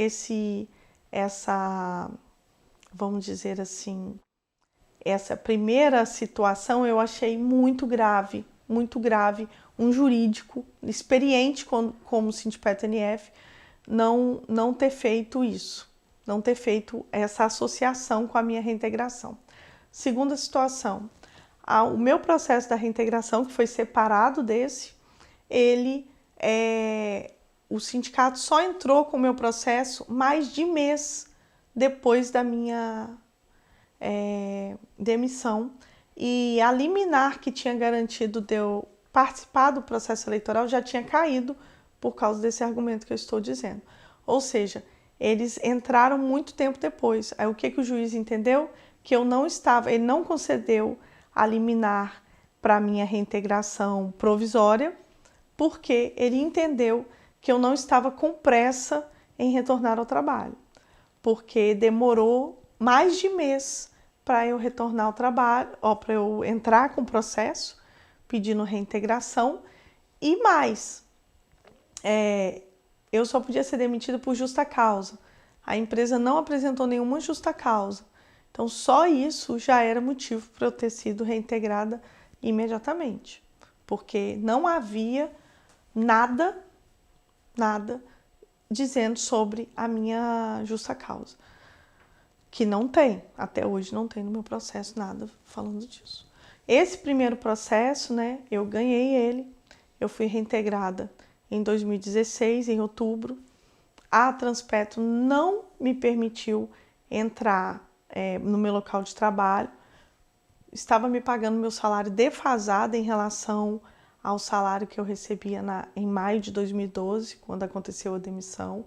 vamos dizer assim, essa primeira situação eu achei muito grave, um jurídico experiente como o Sindipetro NF não ter feito isso, não ter feito essa associação com a minha reintegração. Segunda situação, o meu processo da reintegração, que foi separado desse, o sindicato só entrou com o meu processo mais de mês depois da minha demissão, e a liminar que tinha garantido de eu participar do processo eleitoral já tinha caído por causa desse argumento que eu estou dizendo. Ou seja, eles entraram muito tempo depois. Aí o que o juiz entendeu? Que eu não estava, ele não concedeu a liminar para minha reintegração provisória, porque ele entendeu que eu não estava com pressa em retornar ao trabalho, porque demorou mais de mês para eu retornar ao trabalho, para eu entrar com o processo pedindo reintegração, e mais, eu só podia ser demitida por justa causa. A empresa não apresentou nenhuma justa causa. Então, só isso já era motivo para eu ter sido reintegrada imediatamente, porque não havia nada dizendo sobre a minha justa causa, que não tem, até hoje não tem no meu processo nada falando disso. Esse primeiro processo, né, eu ganhei ele, eu fui reintegrada em 2016, em outubro. A Transpetro não me permitiu entrar no meu local de trabalho, estava me pagando meu salário defasado em relação ao salário que eu recebia em maio de 2012, quando aconteceu a demissão,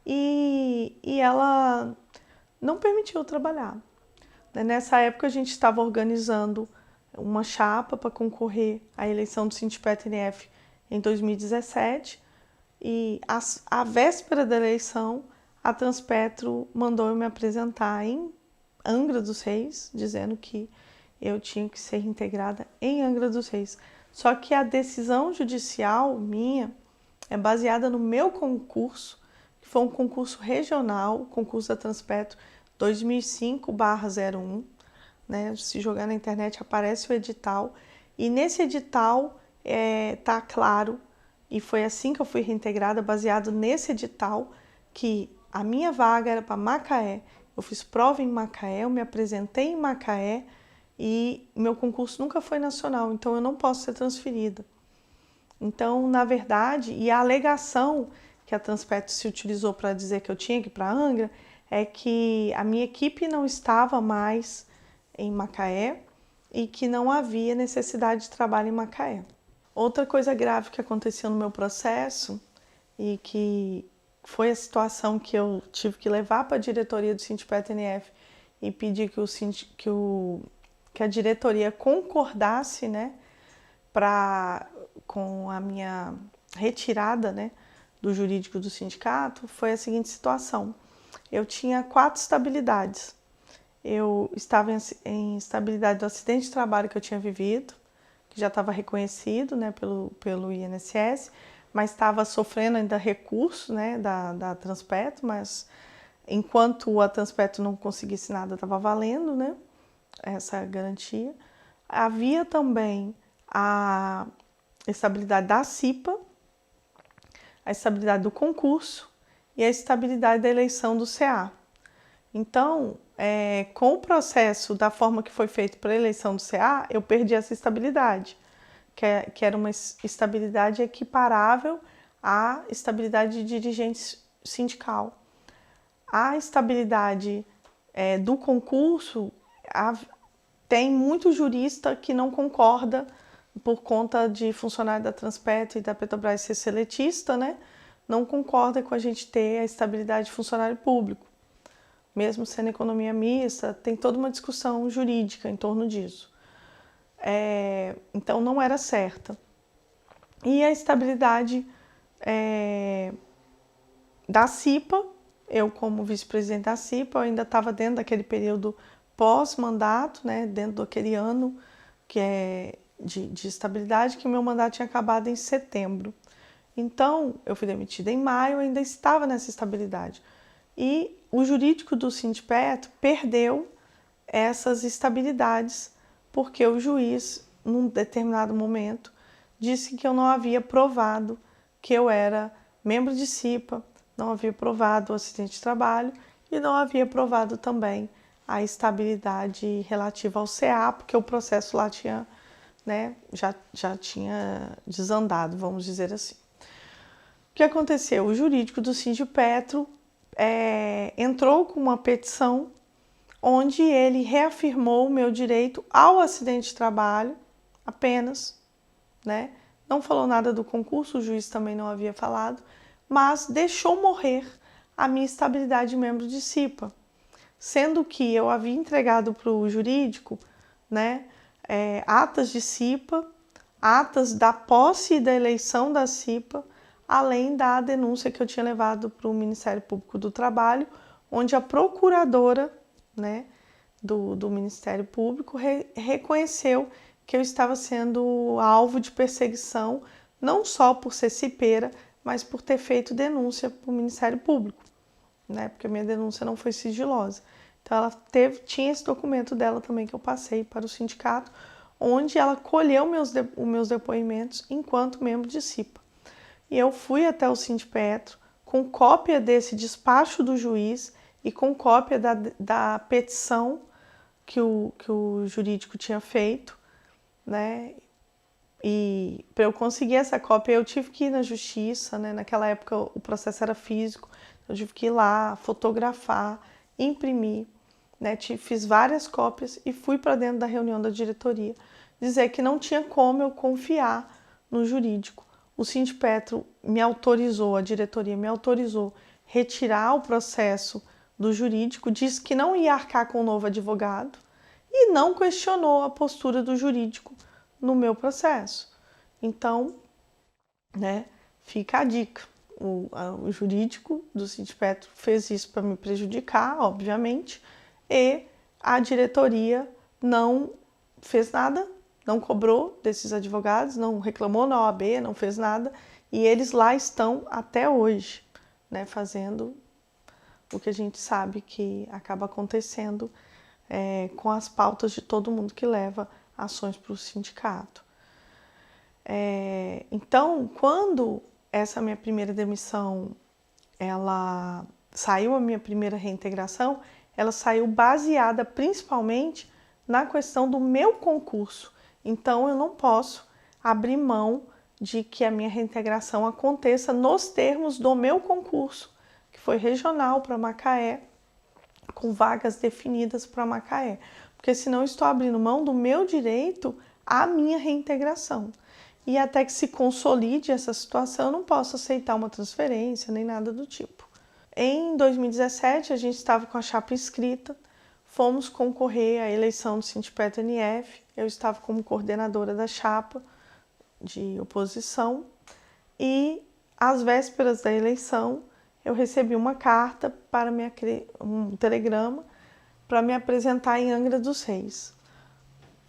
e ela não permitiu eu trabalhar. Nessa época a gente estava organizando uma chapa para concorrer à eleição do Sindipetro NF em 2017, e a véspera da eleição a Transpetro mandou eu me apresentar em Angra dos Reis, dizendo que eu tinha que ser reintegrada em Angra dos Reis. Só que a decisão judicial minha é baseada no meu concurso, que foi um concurso regional, concurso da Transpetro 2005/01, né? Se jogar na internet aparece o edital, e nesse edital tá claro, e foi assim que eu fui reintegrada, baseado nesse edital, que a minha vaga era para Macaé. Eu fiz prova em Macaé, eu me apresentei em Macaé, e meu concurso nunca foi nacional, então eu não posso ser transferida. Então, na verdade, e a alegação que a Transpetro se utilizou para dizer que eu tinha que ir para Angra é que a minha equipe não estava mais em Macaé e que não havia necessidade de trabalho em Macaé. Outra coisa grave que aconteceu no meu processo, e que foi a situação que eu tive que levar para a diretoria do Sindipetro NF e pedir que a diretoria concordasse, né, com a minha retirada, né, do jurídico do sindicato, foi a seguinte situação. Eu tinha 4 estabilidades. Eu estava em estabilidade do acidente de trabalho que eu tinha vivido, que já estava reconhecido, né, pelo INSS, mas estava sofrendo ainda recurso, né, da Transpetro, mas enquanto a Transpetro não conseguisse nada, estava valendo, né, essa garantia. Havia também a estabilidade da CIPA, a estabilidade do concurso e a estabilidade da eleição do CA. Então, com o processo da forma que foi feito para a eleição do CA, eu perdi essa estabilidade, que era uma estabilidade equiparável à estabilidade de dirigente sindical. A estabilidade do concurso, tem muito jurista que não concorda por conta de funcionário da Transpetro e da Petrobras ser seletista, né? Não concorda com a gente ter a estabilidade de funcionário público. Mesmo sendo economia mista, tem toda uma discussão jurídica em torno disso. Então, não era certa. E a estabilidade da CIPA, eu como vice-presidente da CIPA, eu ainda estava dentro daquele período pós-mandato, né, dentro daquele ano que é de estabilidade, que meu mandato tinha acabado em setembro. Então, eu fui demitida em maio, eu ainda estava nessa estabilidade. E o jurídico do Sindipetro perdeu essas estabilidades, porque o juiz, num determinado momento, disse que eu não havia provado que eu era membro de CIPA, não havia provado o acidente de trabalho e não havia provado também a estabilidade relativa ao CA, porque o processo lá tinha, né, já tinha desandado, vamos dizer assim. O que aconteceu? O jurídico do Sindipetro entrou com uma petição onde ele reafirmou o meu direito ao acidente de trabalho apenas, né? Não falou nada do concurso, o juiz também não havia falado, mas deixou morrer a minha estabilidade de membro de CIPA, sendo que eu havia entregado para o jurídico, né, atas de CIPA, atas da posse e da eleição da CIPA, além da denúncia que eu tinha levado para o Ministério Público do Trabalho, onde a procuradora, né, do Ministério Público reconheceu que eu estava sendo alvo de perseguição, não só por ser cipeira, mas por ter feito denúncia para o Ministério Público, né, porque a minha denúncia não foi sigilosa. Então ela tinha esse documento dela também que eu passei para o sindicato, onde ela colheu os meus depoimentos enquanto membro de CIPA. E eu fui até o Sindipetro com cópia desse despacho do juiz e com cópia da petição que o jurídico tinha feito, né? E para eu conseguir essa cópia, eu tive que ir na justiça, né? Naquela época o processo era físico, eu tive que ir lá, fotografar, imprimir, né? Fiz várias cópias e fui para dentro da reunião da diretoria dizer que não tinha como eu confiar no jurídico. O Sindipetro me autorizou, a diretoria me autorizou retirar o processo do jurídico, disse que não ia arcar com o novo advogado e não questionou a postura do jurídico no meu processo. Então, né, fica a dica. O jurídico do Sindipetro fez isso para me prejudicar, obviamente, e a diretoria não fez nada, não cobrou desses advogados, não reclamou na OAB, não fez nada, e eles lá estão até hoje, né, fazendo o que a gente sabe que acaba acontecendo com as pautas de todo mundo que leva ações para o sindicato. Então, quando essa minha primeira demissão, ela saiu, a minha primeira reintegração, ela saiu baseada principalmente na questão do meu concurso. Então, eu não posso abrir mão de que a minha reintegração aconteça nos termos do meu concurso, que foi regional para Macaé, com vagas definidas para Macaé, porque senão eu estou abrindo mão do meu direito à minha reintegração. E até que se consolide essa situação, eu não posso aceitar uma transferência nem nada do tipo. Em 2017, a gente estava com a chapa inscrita, fomos concorrer à eleição do Sindipetro NF, eu estava como coordenadora da chapa de oposição e às vésperas da eleição eu recebi uma carta para um telegrama para me apresentar em Angra dos Reis.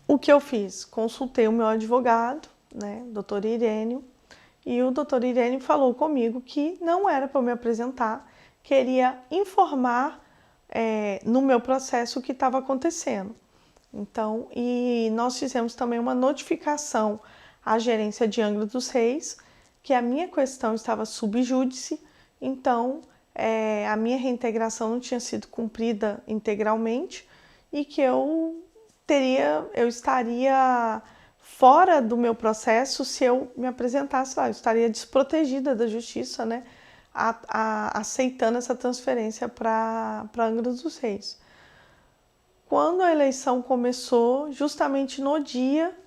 O que eu fiz? Consultei o meu advogado, né, Dr. Irênio, e o Dr. Irênio falou comigo que não era para eu me apresentar, queria informar no meu processo o que estava acontecendo. Então, e nós fizemos também uma notificação à gerência de Angra dos Reis que a minha questão estava sub júdice, então a minha reintegração não tinha sido cumprida integralmente e que eu estaria fora do meu processo se eu me apresentasse lá, eu estaria desprotegida da justiça, né, aceitando essa transferência para Angra dos Reis. Quando a eleição começou, justamente no dia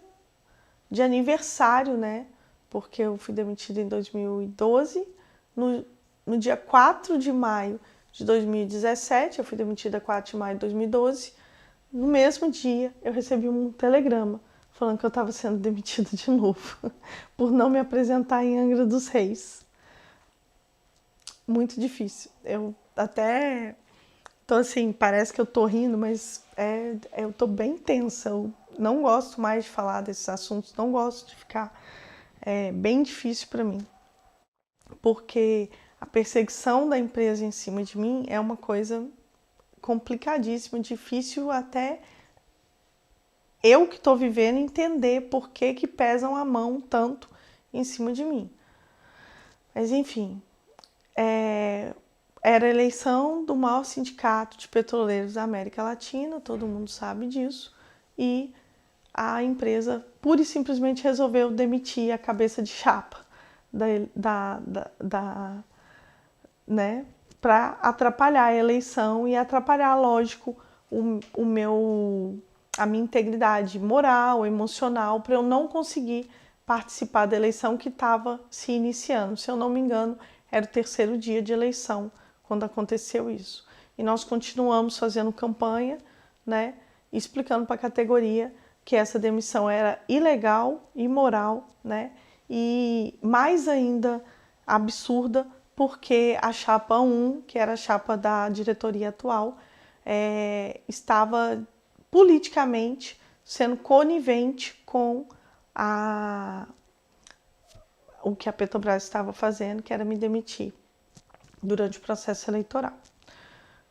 de aniversário, né, porque eu fui demitida em 2012, no dia 4 de maio de 2017, eu fui demitida 4 de maio de 2012, no mesmo dia eu recebi um telegrama falando que eu estava sendo demitida de novo por não me apresentar em Angra dos Reis. Muito difícil. Eu até tô assim, parece que eu tô rindo, mas eu tô bem tensa. Eu não gosto mais de falar desses assuntos, não gosto de ficar. É bem difícil para mim, porque a perseguição da empresa em cima de mim é uma coisa complicadíssima, difícil até eu que estou vivendo entender por que que pesam a mão tanto em cima de mim. Mas enfim, era a eleição do maior sindicato de petroleiros da América Latina, todo mundo sabe disso, e a empresa pura e simplesmente resolveu demitir a cabeça de chapa né, para atrapalhar a eleição e atrapalhar, lógico, a minha integridade moral, emocional, para eu não conseguir participar da eleição que estava se iniciando. Se eu não me engano, era o terceiro dia de eleição quando aconteceu isso. E nós continuamos fazendo campanha, né, explicando para a categoria que essa demissão era ilegal, imoral, né, e mais ainda absurda, porque a chapa 1, que era a chapa da diretoria atual, estava politicamente sendo conivente com o que a Petrobras estava fazendo, que era me demitir durante o processo eleitoral.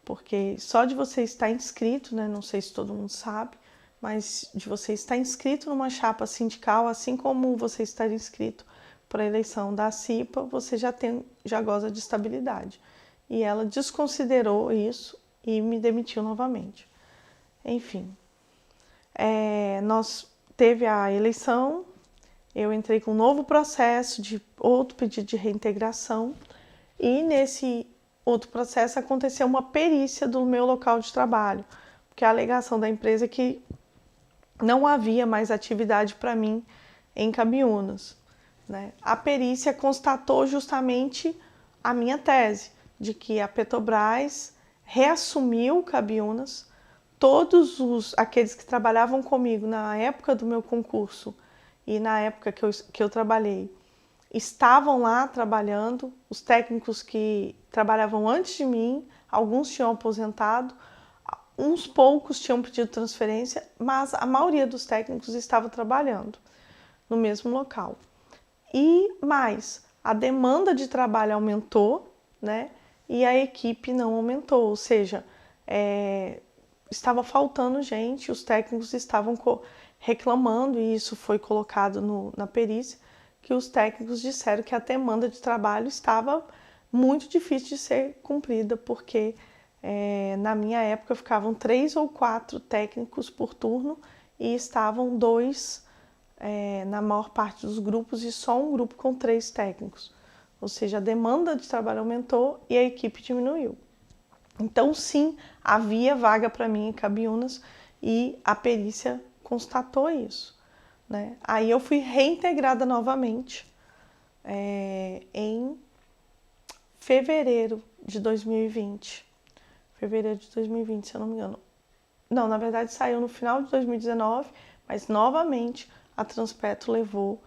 Porque só de você estar inscrito, né, não sei se todo mundo sabe, mas de você estar inscrito numa chapa sindical, assim como você estar inscrito para a eleição da CIPA, você já goza de estabilidade. E ela desconsiderou isso e me demitiu novamente. Enfim, nós teve a eleição, eu entrei com um novo processo de outro pedido de reintegração e nesse outro processo aconteceu uma perícia do meu local de trabalho, porque a alegação da empresa é que não havia mais atividade para mim em Cabiúnas, né? A perícia constatou justamente a minha tese, de que a Petrobras reassumiu Cabiúnas, todos aqueles que trabalhavam comigo na época do meu concurso e na época que eu trabalhei, estavam lá trabalhando, os técnicos que trabalhavam antes de mim, alguns tinham aposentado, uns poucos tinham pedido transferência, mas a maioria dos técnicos estava trabalhando no mesmo local. E mais, a demanda de trabalho aumentou, né? E a equipe não aumentou, ou seja, estava faltando gente, os técnicos estavam reclamando, e isso foi colocado na perícia, que os técnicos disseram que a demanda de trabalho estava muito difícil de ser cumprida, porque na minha época ficavam 3 ou 4 técnicos por turno e estavam 2 na maior parte dos grupos e só um grupo com 3 técnicos. Ou seja, a demanda de trabalho aumentou e a equipe diminuiu. Então, sim, havia vaga para mim em Cabiúnas e a perícia constatou isso, né? Aí eu fui reintegrada novamente em fevereiro de 2020. Fevereiro de 2020, se eu não me engano. Não, na verdade saiu no final de 2019, mas novamente a Transpetro levou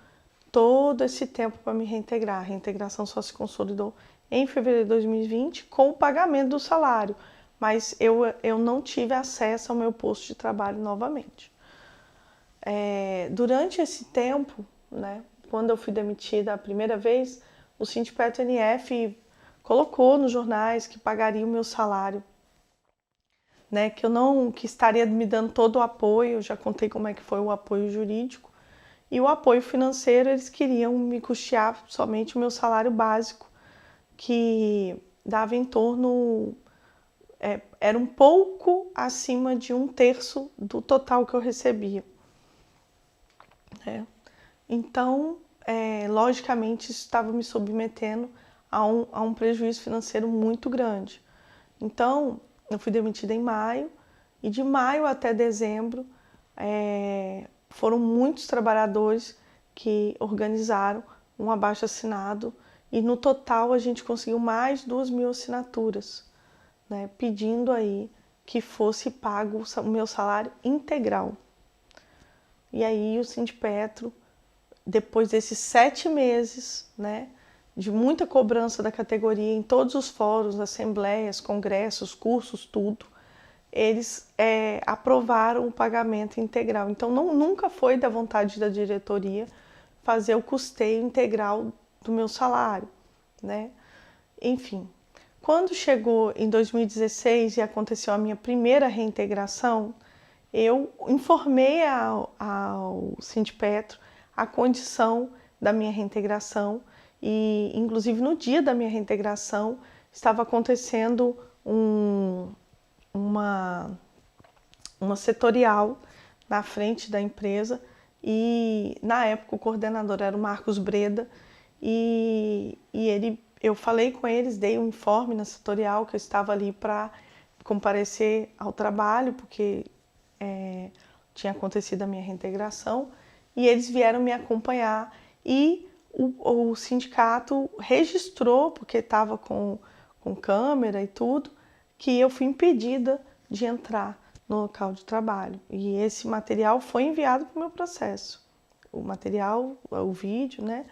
todo esse tempo para me reintegrar. A reintegração só se consolidou em fevereiro de 2020 com o pagamento do salário, mas eu não tive acesso ao meu posto de trabalho novamente. Durante esse tempo, né, quando eu fui demitida a primeira vez, o Sindipetro NF colocou nos jornais que pagaria o meu salário, né, que estaria me dando todo o apoio. Eu já contei como é que foi o apoio jurídico. E o apoio financeiro, eles queriam me custear somente o meu salário básico, que dava em torno, era um pouco acima de 1/3 do total que eu recebia. Então, logicamente, isso estava me submetendo a um prejuízo financeiro muito grande. Então, eu fui demitida em maio, e de maio até dezembro, foram muitos trabalhadores que organizaram um abaixo-assinado e no total a gente conseguiu mais de 2.000 assinaturas, né, pedindo aí que fosse pago o meu salário integral. E aí o Sindipetro, depois desses 7 meses, né, de muita cobrança da categoria em todos os fóruns, assembleias, congressos, cursos, tudo, eles aprovaram o pagamento integral. Então, nunca foi da vontade da diretoria fazer o custeio integral do meu salário, né? Enfim, quando chegou em 2016 e aconteceu a minha primeira reintegração, eu informei ao Sindipetro a condição da minha reintegração e, inclusive, no dia da minha reintegração, estava acontecendo uma setorial na frente da empresa e, na época, o coordenador era o Marcos Breda e eu falei com eles, dei um informe na setorial que eu estava ali para comparecer ao trabalho, porque tinha acontecido a minha reintegração, e eles vieram me acompanhar e o sindicato registrou, porque estava com câmera e tudo, que eu fui impedida de entrar no local de trabalho. E esse material foi enviado para o meu processo. O material, o vídeo, né?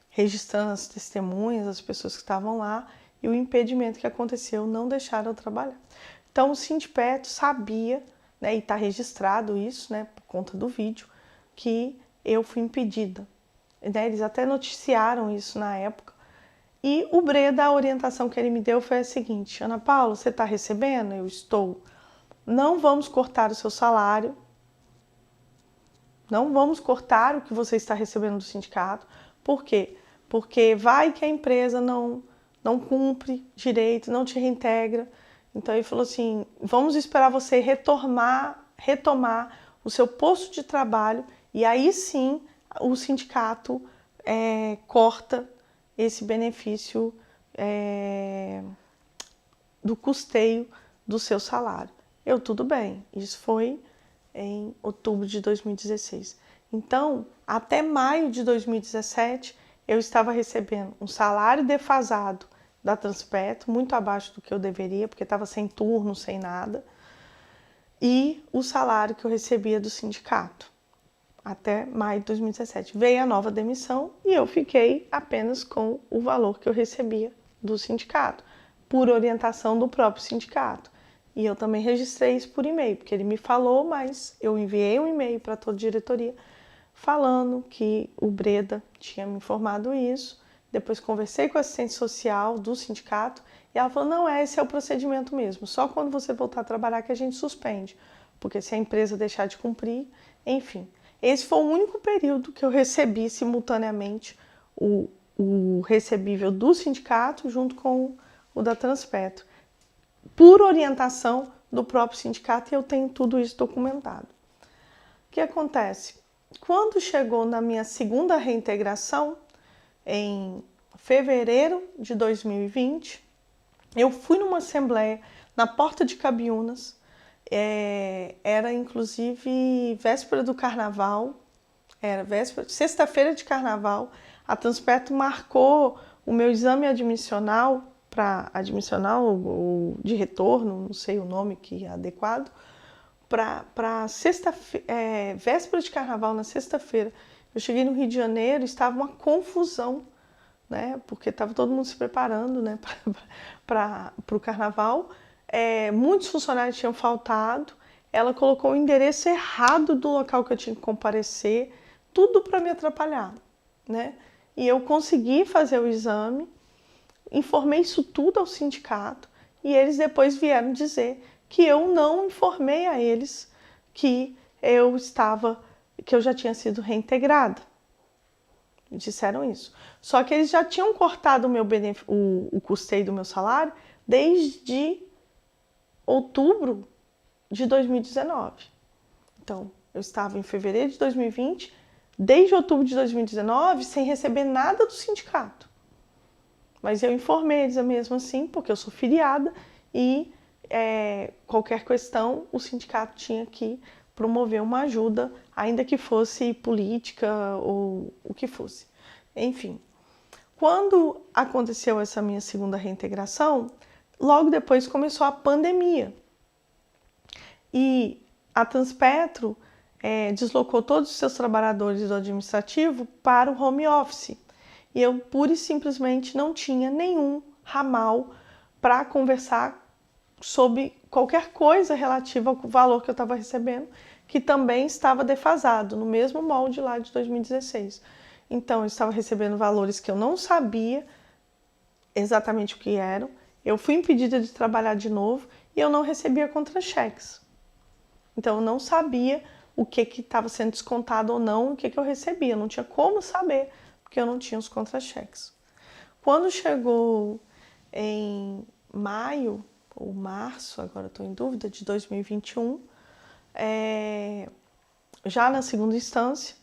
Registrando as testemunhas, as pessoas que estavam lá e o impedimento que aconteceu, não deixaram eu trabalhar. Então o Sindipetro sabia, né, e está registrado isso, né, por conta do vídeo, que eu fui impedida. Né, eles até noticiaram isso na época. E o Breda, a orientação que ele me deu foi a seguinte: Ana Paula, você está recebendo? Eu estou. Não vamos cortar o seu salário, não vamos cortar o que você está recebendo do sindicato. Por quê? Porque vai que a empresa não cumpre direito, não te reintegra. Então ele falou assim, vamos esperar você retomar o seu posto de trabalho e aí sim o sindicato corta esse benefício do custeio do seu salário. Eu, tudo bem, isso foi em outubro de 2016. Então, até maio de 2017, eu estava recebendo um salário defasado da Transpetro, muito abaixo do que eu deveria, porque estava sem turno, sem nada, e o salário que eu recebia do sindicato, até maio de 2017. Veio a nova demissão e eu fiquei apenas com o valor que eu recebia do sindicato, por orientação do próprio sindicato. E eu também registrei isso por e-mail, porque ele me falou, mas eu enviei um e-mail para toda a diretoria falando que o Breda tinha me informado isso. Depois conversei com a assistente social do sindicato e ela falou, não, esse é o procedimento mesmo, só quando você voltar a trabalhar que a gente suspende, porque se a empresa deixar de cumprir, enfim. Esse foi o único período que eu recebi simultaneamente o recebível do sindicato junto com o da Transpetro, por orientação do próprio sindicato, e eu tenho tudo isso documentado. O que acontece? Quando chegou na minha segunda reintegração, em fevereiro de 2020, eu fui numa assembleia na Porta de Cabiúnas, era inclusive véspera do carnaval, era véspera, sexta-feira de carnaval, a Transpetro marcou o meu exame admissional, para admissional ou de retorno, não sei o nome que é adequado, para véspera de carnaval, na sexta-feira. Eu cheguei no Rio de Janeiro, estava uma confusão, né? Porque estava todo mundo se preparando, né, para o carnaval. Muitos funcionários tinham faltado. Ela colocou o endereço errado do local que eu tinha que comparecer, tudo para me atrapalhar, né? E eu consegui fazer o exame, informei isso tudo ao sindicato e eles depois vieram dizer que eu não informei a eles que eu já tinha sido reintegrada. Disseram isso. Só que eles já tinham cortado o custeio do meu salário desde outubro de 2019. Então, eu estava em fevereiro de 2020, desde outubro de 2019, sem receber nada do sindicato. Mas eu informei eles mesmo assim, porque eu sou filiada e qualquer questão o sindicato tinha que promover uma ajuda, ainda que fosse política ou o que fosse. Enfim, quando aconteceu essa minha segunda reintegração, logo depois começou a pandemia. E a Transpetro deslocou todos os seus trabalhadores do administrativo para o home office. e eu pura e simplesmente não tinha nenhum ramal para conversar sobre qualquer coisa relativa ao valor que eu estava recebendo, que também estava defasado, no mesmo molde lá de 2016. Então, eu estava recebendo valores que eu não sabia exatamente o que eram, eu fui impedida de trabalhar de novo e eu não recebia contra-cheques. Então, eu não sabia o que estava sendo descontado ou não, o que eu recebia. Eu não tinha como saber, porque eu não tinha os contra-cheques. Quando chegou em maio ou março, agora estou em dúvida, de 2021, já na segunda instância,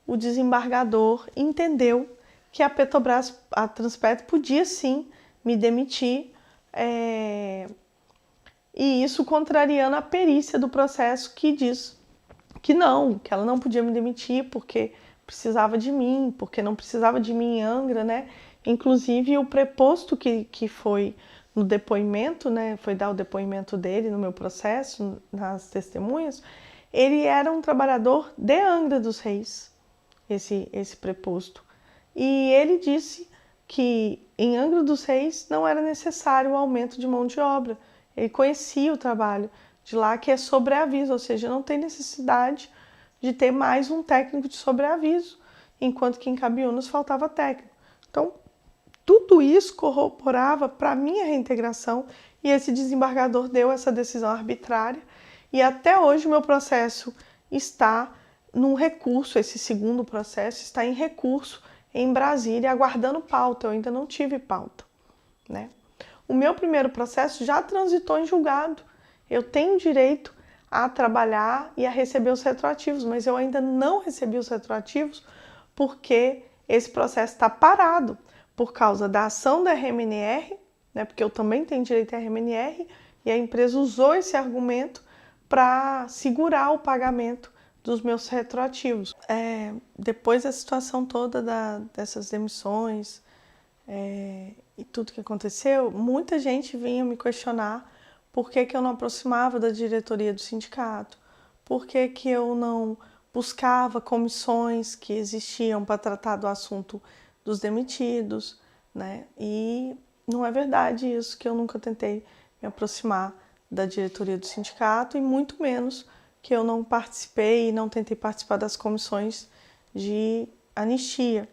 o desembargador entendeu que a Petrobras, a Transpetro, podia sim me demitir, e isso contrariando a perícia do processo que diz que não, que ela não podia me demitir porque precisava de mim, porque não precisava de mim em Angra, né? Inclusive o preposto que foi no depoimento, né? Foi dar o depoimento dele no meu processo, nas testemunhas, ele era um trabalhador de Angra dos Reis, esse preposto. E ele disse que em Angra dos Reis não era necessário o aumento de mão de obra. Ele conhecia o trabalho de lá, que é sobreaviso, ou seja, não tem necessidade de ter mais um técnico de sobreaviso, enquanto que em Cabiúnas faltava técnico. Então, tudo isso corroborava para a minha reintegração e esse desembargador deu essa decisão arbitrária e até hoje o meu processo está num recurso, esse segundo processo está em recurso em Brasília, aguardando pauta. Eu ainda não tive pauta, né? O meu primeiro processo já transitou em julgado. Eu tenho direito a trabalhar e a receber os retroativos, mas eu ainda não recebi os retroativos porque esse processo está parado por causa da ação da RMNR, né? Porque eu também tenho direito à RMNR e a empresa usou esse argumento para segurar o pagamento dos meus retroativos. Depois da situação toda dessas demissões e tudo que aconteceu, muita gente vinha me questionar por que eu não aproximava da diretoria do sindicato, por que eu não buscava comissões que existiam para tratar do assunto dos demitidos, né? E não é verdade isso, que eu nunca tentei me aproximar da diretoria do sindicato e muito menos que eu não participei e não tentei participar das comissões de anistia.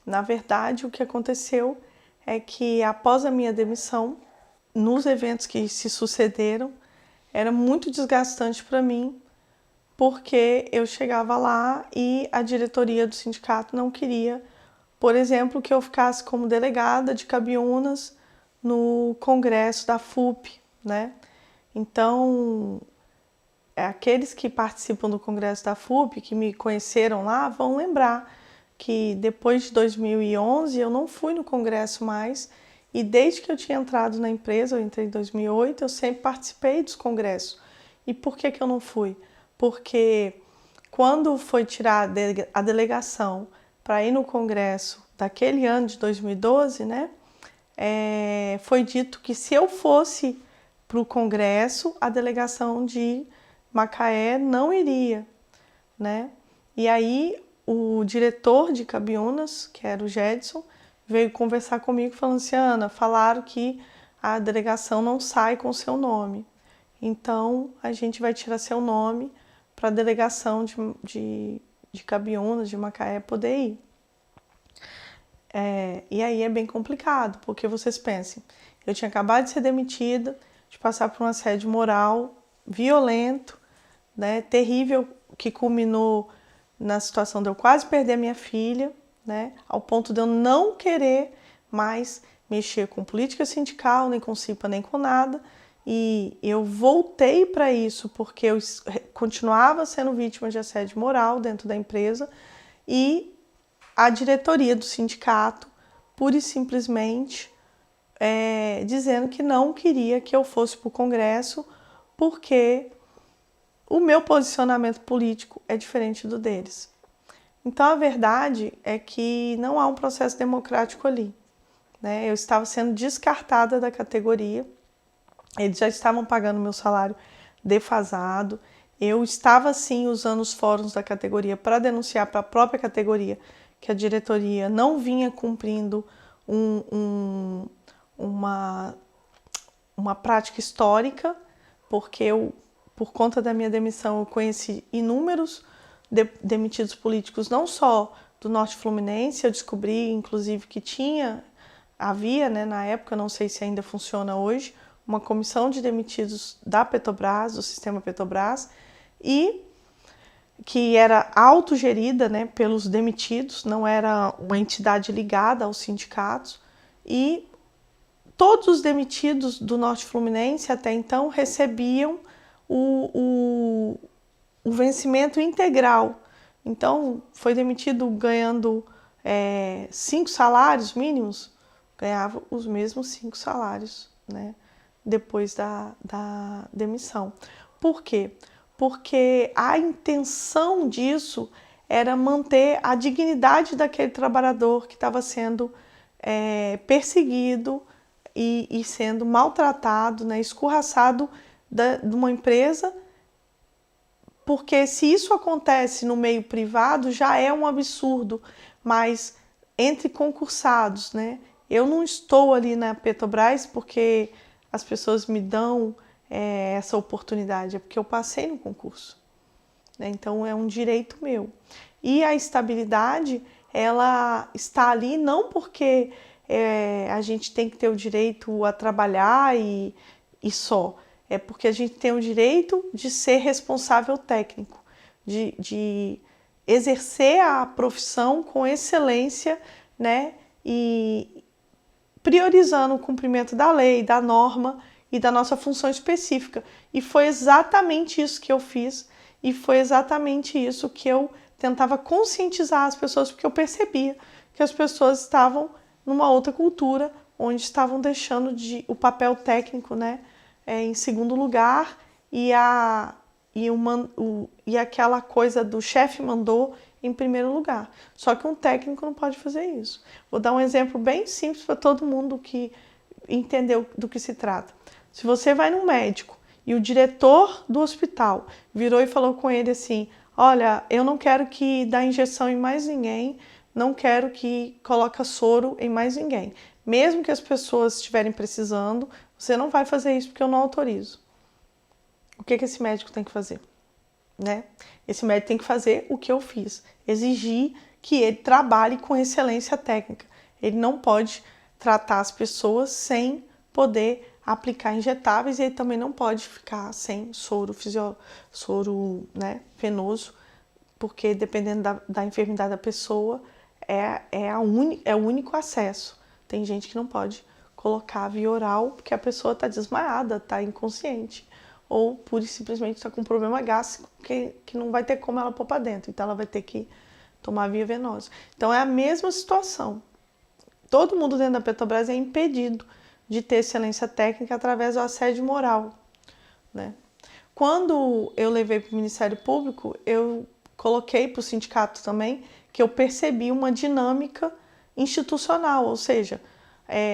Na verdade, o que aconteceu é que após a minha demissão, nos eventos que se sucederam, era muito desgastante para mim, porque eu chegava lá e a diretoria do sindicato não queria, por exemplo, que eu ficasse como delegada de Cabiúnas no congresso da FUP, né? Então, aqueles que participam do congresso da FUP, que me conheceram lá, vão lembrar que depois de 2011 eu não fui no congresso mais, e desde que eu tinha entrado na empresa, eu entrei em 2008, eu sempre participei dos congressos. E por que eu não fui? Porque quando foi tirar a delegação para ir no congresso daquele ano de 2012, né, foi dito que se eu fosse para o congresso, a delegação de Macaé não iria, né? E aí o diretor de Cabiúnas, que era o Jedson, veio conversar comigo falando assim: Ana, falaram que a delegação não sai com seu nome, então a gente vai tirar seu nome para a delegação de Cabiúnas, de Macaé, poder ir. E aí é bem complicado, porque vocês pensem, eu tinha acabado de ser demitida, de passar por um assédio moral violento, né, terrível, que culminou na situação de eu quase perder a minha filha, né, ao ponto de eu não querer mais mexer com política sindical, nem com CIPA, nem com nada. E eu voltei para isso porque eu continuava sendo vítima de assédio moral dentro da empresa e a diretoria do sindicato, pura e simplesmente, dizendo que não queria que eu fosse para o Congresso porque o meu posicionamento político é diferente do deles. Então, a verdade é que não há um processo democrático ali, né? Eu estava sendo descartada da categoria, eles já estavam pagando meu salário defasado, eu estava, sim, usando os fóruns da categoria para denunciar para a própria categoria que a diretoria não vinha cumprindo uma prática histórica, porque por conta da minha demissão, eu conheci inúmeros demitidos políticos, não só do Norte Fluminense. Eu descobri, inclusive, que havia, né, na época, não sei se ainda funciona hoje, uma comissão de demitidos da Petrobras, do sistema Petrobras, e que era autogerida, né, pelos demitidos, não era uma entidade ligada aos sindicatos, e todos os demitidos do Norte Fluminense até então recebiam o vencimento integral. Então, foi demitido ganhando 5 salários mínimos, ganhava os mesmos 5 salários, né, depois da demissão. Por quê? Porque a intenção disso era manter a dignidade daquele trabalhador que estava sendo perseguido e sendo maltratado, né, escorraçado de uma empresa, porque se isso acontece no meio privado já é um absurdo, mas entre concursados, né, eu não estou ali na Petrobras porque as pessoas me dão essa oportunidade, é porque eu passei no concurso, né? Então é um direito meu. E a estabilidade, ela está ali não porque a gente tem que ter o direito a trabalhar e só, é porque a gente tem o direito de ser responsável técnico, de exercer a profissão com excelência, né? E priorizando o cumprimento da lei, da norma e da nossa função específica. E foi exatamente isso que eu fiz, e foi exatamente isso que eu tentava conscientizar as pessoas, porque eu percebia que as pessoas estavam numa outra cultura, onde estavam deixando o papel técnico, né, em segundo lugar, e aquela coisa do chefe mandou em primeiro lugar. Só que um técnico não pode fazer isso. Vou dar um exemplo bem simples para todo mundo que entendeu do que se trata. Se você vai num médico e o diretor do hospital virou e falou com ele assim: olha, eu não quero que dá injeção em mais ninguém, não quero que coloque soro em mais ninguém. Mesmo que as pessoas estiverem precisando, você não vai fazer isso porque eu não autorizo. O que esse médico tem que fazer? Né? Esse médico tem que fazer o que eu fiz, exigir que ele trabalhe com excelência técnica. Ele não pode tratar as pessoas sem poder aplicar injetáveis, e ele também não pode ficar sem soro venoso, porque dependendo da enfermidade da pessoa, é o único acesso. Tem gente que não pode colocar via oral porque a pessoa está desmaiada, está inconsciente, ou pura e simplesmente está com um problema gástrico que não vai ter como ela pôr para dentro, então ela vai ter que tomar via venosa. Então é a mesma situação. Todo mundo dentro da Petrobras é impedido de ter excelência técnica através do assédio moral, né? Quando eu levei para o Ministério Público, eu coloquei para o sindicato também que eu percebi uma dinâmica institucional, ou seja,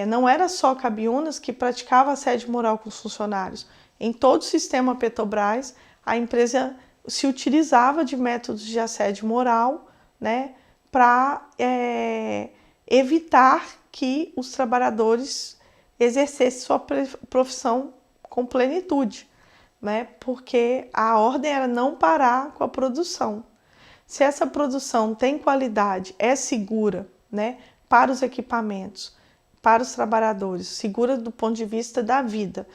não era só Cabiúnas que praticava assédio moral com os funcionários. Em todo o sistema Petrobras, a empresa se utilizava de métodos de assédio moral, né, para evitar que os trabalhadores exercessem sua profissão com plenitude, né, porque a ordem era não parar com a produção. Se essa produção tem qualidade, é segura, né, para os equipamentos, para os trabalhadores, segura do ponto de vista da vida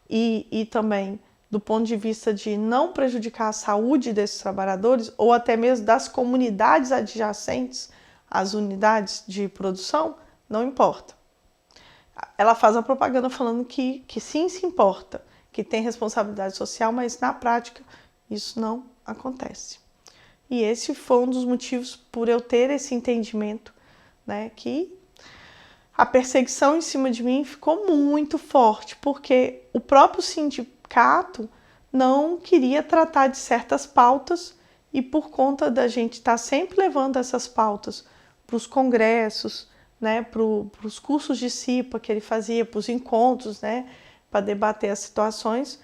e também do ponto de vista de não prejudicar a saúde desses trabalhadores ou até mesmo das comunidades adjacentes às unidades de produção, não importa. Ela faz a propaganda falando que sim se importa, que tem responsabilidade social, mas na prática isso não acontece. E esse foi um dos motivos por eu ter esse entendimento, né, que a perseguição em cima de mim ficou muito forte, porque o próprio sindicato não queria tratar de certas pautas, e por conta da gente estar sempre levando essas pautas para os congressos, né, para os cursos de CIPA que ele fazia, para os encontros, né, para debater as situações,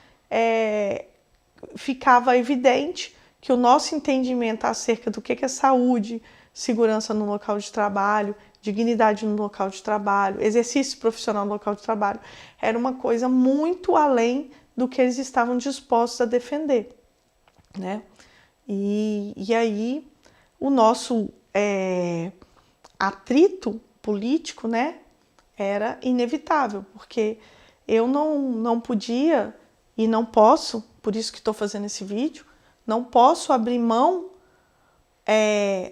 ficava evidente que o nosso entendimento acerca do que é saúde, segurança no local de trabalho, dignidade no local de trabalho, exercício profissional no local de trabalho. Era uma coisa muito além do que eles estavam dispostos a defender, né? E aí o nosso atrito político, né, era inevitável, porque eu não podia e não posso, por isso que estou fazendo esse vídeo, não posso abrir mão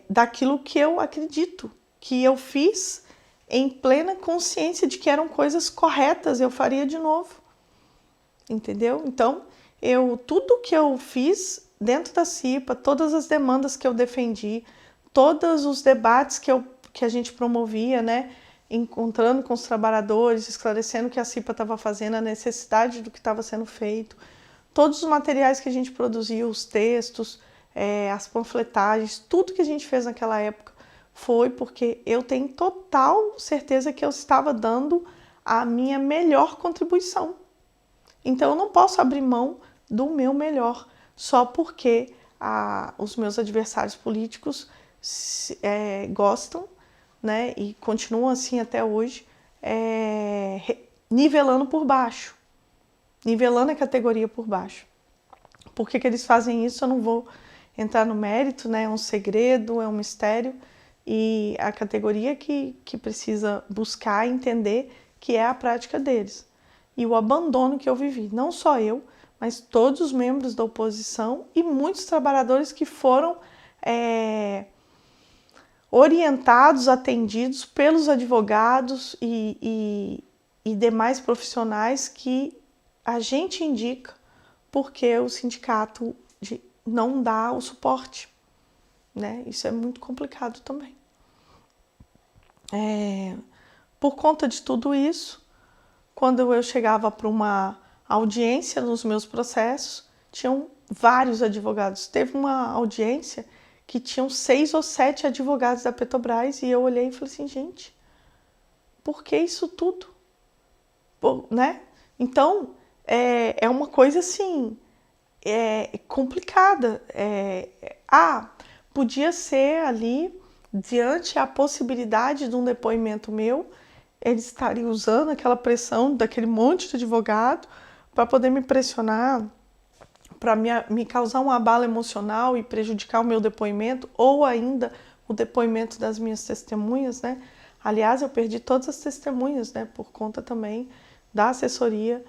daquilo que eu acredito, que eu fiz em plena consciência de que eram coisas corretas, eu faria de novo, entendeu? Então, tudo que eu fiz dentro da CIPA, todas as demandas que eu defendi, todos os debates que a gente promovia, né, encontrando com os trabalhadores, esclarecendo o que a CIPA estava fazendo, a necessidade do que estava sendo feito, todos os materiais que a gente produziu, os textos, as panfletagens, tudo que a gente fez naquela época foi porque eu tenho total certeza que eu estava dando a minha melhor contribuição. Então eu não posso abrir mão do meu melhor só porque os meus adversários políticos gostam, né, e continuam assim até hoje, nivelando por baixo, nivelando a categoria por baixo. Por que eles fazem isso? Eu não vou entrar no mérito, né? É um segredo, é um mistério, e a categoria que precisa buscar entender que é a prática deles. E o abandono que eu vivi, não só eu, mas todos os membros da oposição e muitos trabalhadores que foram orientados, atendidos pelos advogados e demais profissionais que a gente indica porque o sindicato não dá o suporte, né? Isso é muito complicado também. Por conta de tudo isso, quando eu chegava para uma audiência nos meus processos, tinham vários advogados. Teve uma audiência que tinham 6 ou 7 advogados da Petrobras e eu olhei e falei assim, gente, por que isso tudo? Né? Então, é uma coisa assim, complicada. Podia ser ali, diante a possibilidade de um depoimento meu, eles estariam usando aquela pressão daquele monte de advogado para poder me pressionar, para me causar uma abala emocional e prejudicar o meu depoimento, ou ainda o depoimento das minhas testemunhas, né? Aliás, eu perdi todas as testemunhas, né? Por conta também da assessoria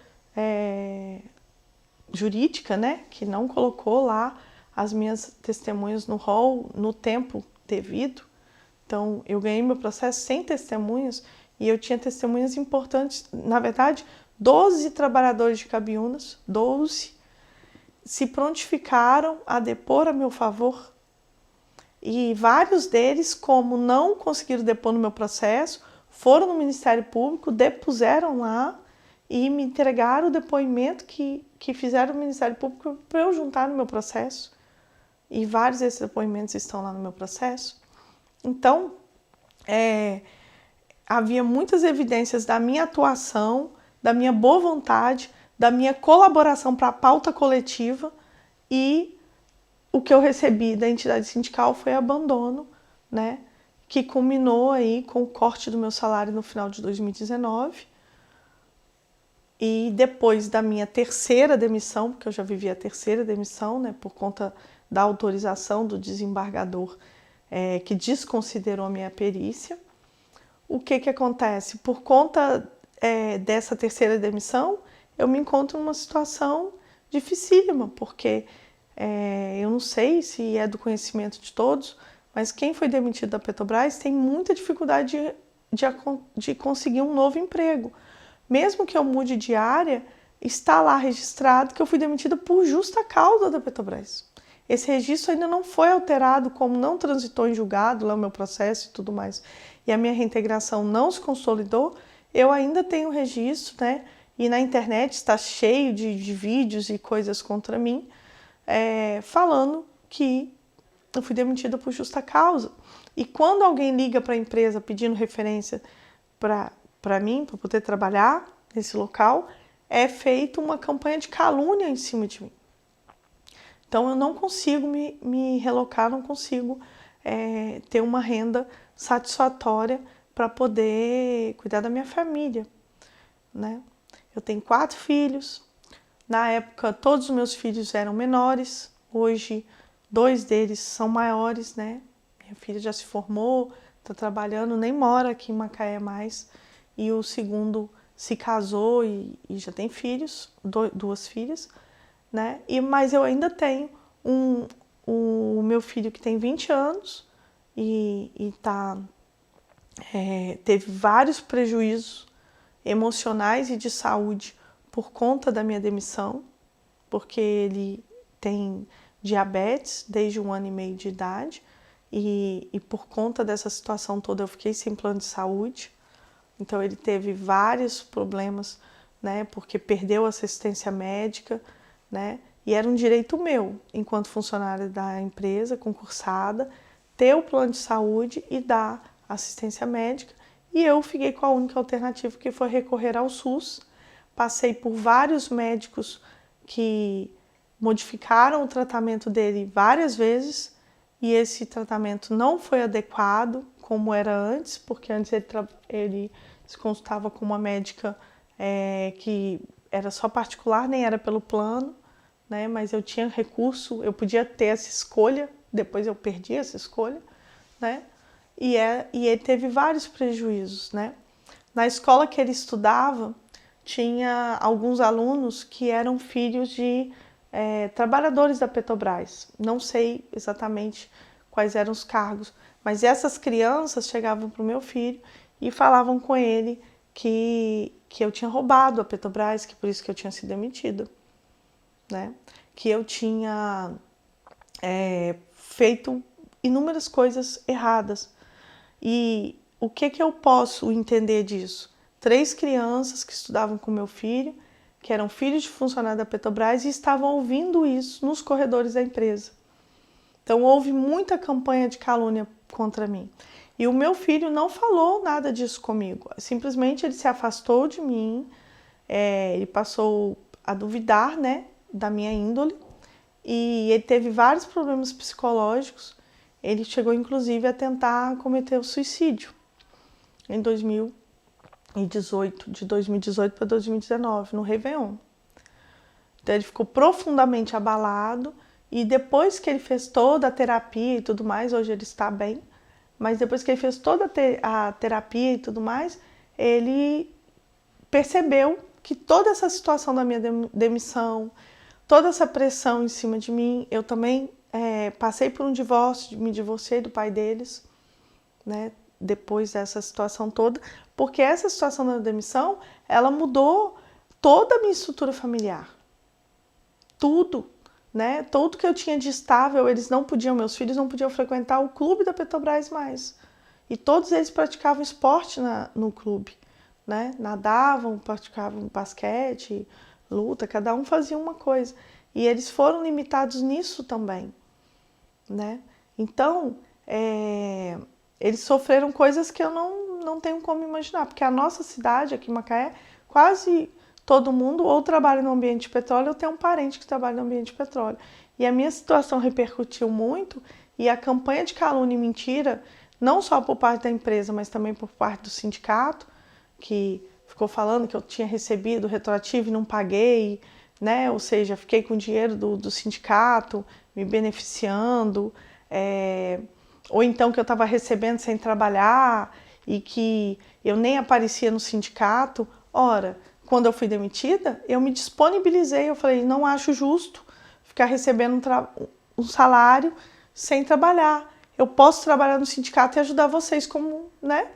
jurídica, né? Que não colocou lá as minhas testemunhas no rol no tempo devido. Então, eu ganhei meu processo sem testemunhas e eu tinha testemunhas importantes. Na verdade, 12 trabalhadores de Cabiúnas, 12, se prontificaram a depor a meu favor. E vários deles, como não conseguiram depor no meu processo, foram no Ministério Público, depuseram lá e me entregaram o depoimento que fizeram no Ministério Público para eu juntar no meu processo. E vários desses depoimentos estão lá no meu processo. Então, havia muitas evidências da minha atuação, da minha boa vontade, da minha colaboração para a pauta coletiva, e o que eu recebi da entidade sindical foi abandono, né? Que culminou aí com o corte do meu salário no final de 2019. E depois da minha terceira demissão, porque eu já vivi a terceira demissão, né? Por conta da autorização do desembargador que desconsiderou a minha perícia. O que acontece? Por conta dessa terceira demissão, eu me encontro numa situação dificílima, porque eu não sei se é do conhecimento de todos, mas quem foi demitido da Petrobras tem muita dificuldade de conseguir um novo emprego. Mesmo que eu mude de área, está lá registrado que eu fui demitida por justa causa da Petrobras. Esse registro ainda não foi alterado, como não transitou em julgado lá o meu processo e tudo mais, e a minha reintegração não se consolidou, eu ainda tenho registro, né? E na internet está cheio de vídeos e coisas contra mim, falando que eu fui demitida por justa causa. E quando alguém liga para a empresa pedindo referência para mim, para poder trabalhar nesse local, é feita uma campanha de calúnia em cima de mim. Então eu não consigo me relocar, não consigo ter uma renda satisfatória para poder cuidar da minha família, né? Eu tenho 4 filhos. Na época, todos os meus filhos eram menores. Hoje, 2 deles são maiores, né? Minha filha já se formou, está trabalhando, nem mora aqui em Macaé mais. E o segundo se casou e já tem filhos, 2 filhas, né? Mas eu ainda tenho o meu filho que tem 20 anos e teve vários prejuízos emocionais e de saúde por conta da minha demissão, porque ele tem diabetes desde 1 ano e meio de idade e por conta dessa situação toda eu fiquei sem plano de saúde. Então ele teve vários problemas, né, porque perdeu assistência médica, né, e era um direito meu, enquanto funcionária da empresa, concursada, ter o plano de saúde e dar assistência médica, e eu fiquei com a única alternativa que foi recorrer ao SUS. Passei por vários médicos que modificaram o tratamento dele várias vezes e esse tratamento não foi adequado como era antes, porque antes ele se consultava com uma médica que era só particular, nem era pelo plano, né? Mas eu tinha recurso, eu podia ter essa escolha, depois eu perdi essa escolha, né? E ele teve vários prejuízos, né? Na escola que ele estudava, tinha alguns alunos que eram filhos de trabalhadores da Petrobras. Não sei exatamente quais eram os cargos, mas essas crianças chegavam para o meu filho e falavam com ele que eu tinha roubado a Petrobras, que por isso que eu tinha sido demitida, né? Que eu tinha feito inúmeras coisas erradas. E o que eu posso entender disso? 3 crianças que estudavam com meu filho, que eram filhos de funcionário da Petrobras e estavam ouvindo isso nos corredores da empresa. Então houve muita campanha de calúnia contra mim. E o meu filho não falou nada disso comigo. Simplesmente ele se afastou de mim, ele passou a duvidar, né, da minha índole e ele teve vários problemas psicológicos. Ele chegou inclusive a tentar cometer o suicídio em 2018, de 2018 para 2019, no Réveillon. Então ele ficou profundamente abalado e depois que ele fez toda a terapia e tudo mais, hoje ele está bem, mas depois que ele fez toda a terapia e tudo mais, ele percebeu que toda essa situação da minha demissão, toda essa pressão em cima de mim, eu também passei por um divórcio, me divorciei do pai deles, né, depois dessa situação toda, porque essa situação da demissão, ela mudou toda a minha estrutura familiar. Tudo, né? Tudo que eu tinha de estável, meus filhos não podiam frequentar o clube da Petrobras mais. E todos eles praticavam esporte no clube, né? Nadavam, praticavam basquete, luta, cada um fazia uma coisa. E eles foram limitados nisso também, né? Então, eles sofreram coisas que eu não tenho como imaginar, porque a nossa cidade, aqui em Macaé, quase todo mundo ou trabalha no ambiente de petróleo ou tem um parente que trabalha no ambiente de petróleo. E a minha situação repercutiu muito e a campanha de calúnia e mentira, não só por parte da empresa, mas também por parte do sindicato, que ficou falando que eu tinha recebido retroativo e não paguei, né? Ou seja, fiquei com o dinheiro do sindicato, me beneficiando, ou então que eu estava recebendo sem trabalhar e que eu nem aparecia no sindicato. Ora, quando eu fui demitida, eu me disponibilizei, eu falei, não acho justo ficar recebendo um salário sem trabalhar. Eu posso trabalhar no sindicato e ajudar vocês como, né,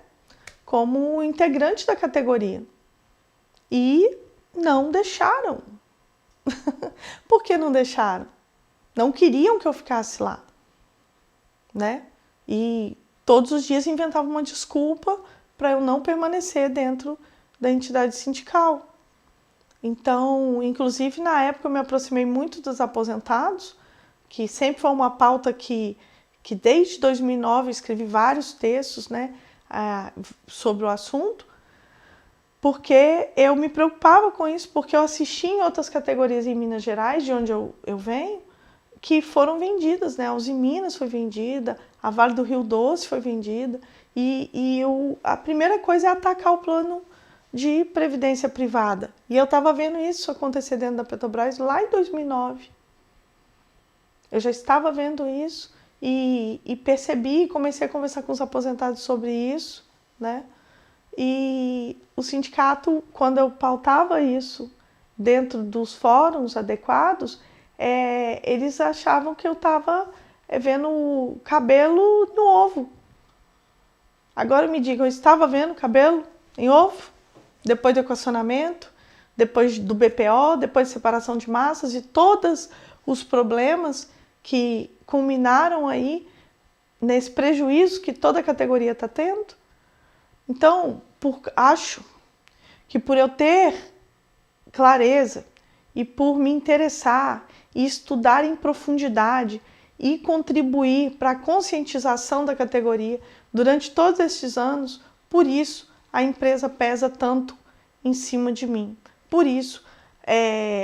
como integrante da categoria. E não deixaram. Por que não deixaram? Não queriam que eu ficasse lá, né? E todos os dias inventavam uma desculpa para eu não permanecer dentro da entidade sindical. Então, inclusive na época eu me aproximei muito dos aposentados, que sempre foi uma pauta que desde 2009 eu escrevi vários textos, né, sobre o assunto, porque eu me preocupava com isso, porque eu assisti em outras categorias em Minas Gerais, de onde eu venho, que foram vendidas, né? A Uzi Minas foi vendida, a Vale do Rio Doce foi vendida, a primeira coisa é atacar o plano de previdência privada. E eu estava vendo isso acontecer dentro da Petrobras lá em 2009. Eu já estava vendo isso e percebi, comecei a conversar com os aposentados sobre isso, né? E o sindicato, quando eu pautava isso dentro dos fóruns adequados, eles achavam que eu estava vendo o cabelo no ovo. Agora me digam, eu estava vendo cabelo em ovo? Depois do equacionamento, depois do BPO, depois da separação de massas, de todos os problemas que culminaram aí nesse prejuízo que toda a categoria está tendo. Então, acho que por eu ter clareza e por me interessar e estudar em profundidade e contribuir para a conscientização da categoria durante todos esses anos, por isso a empresa pesa tanto em cima de mim. Por isso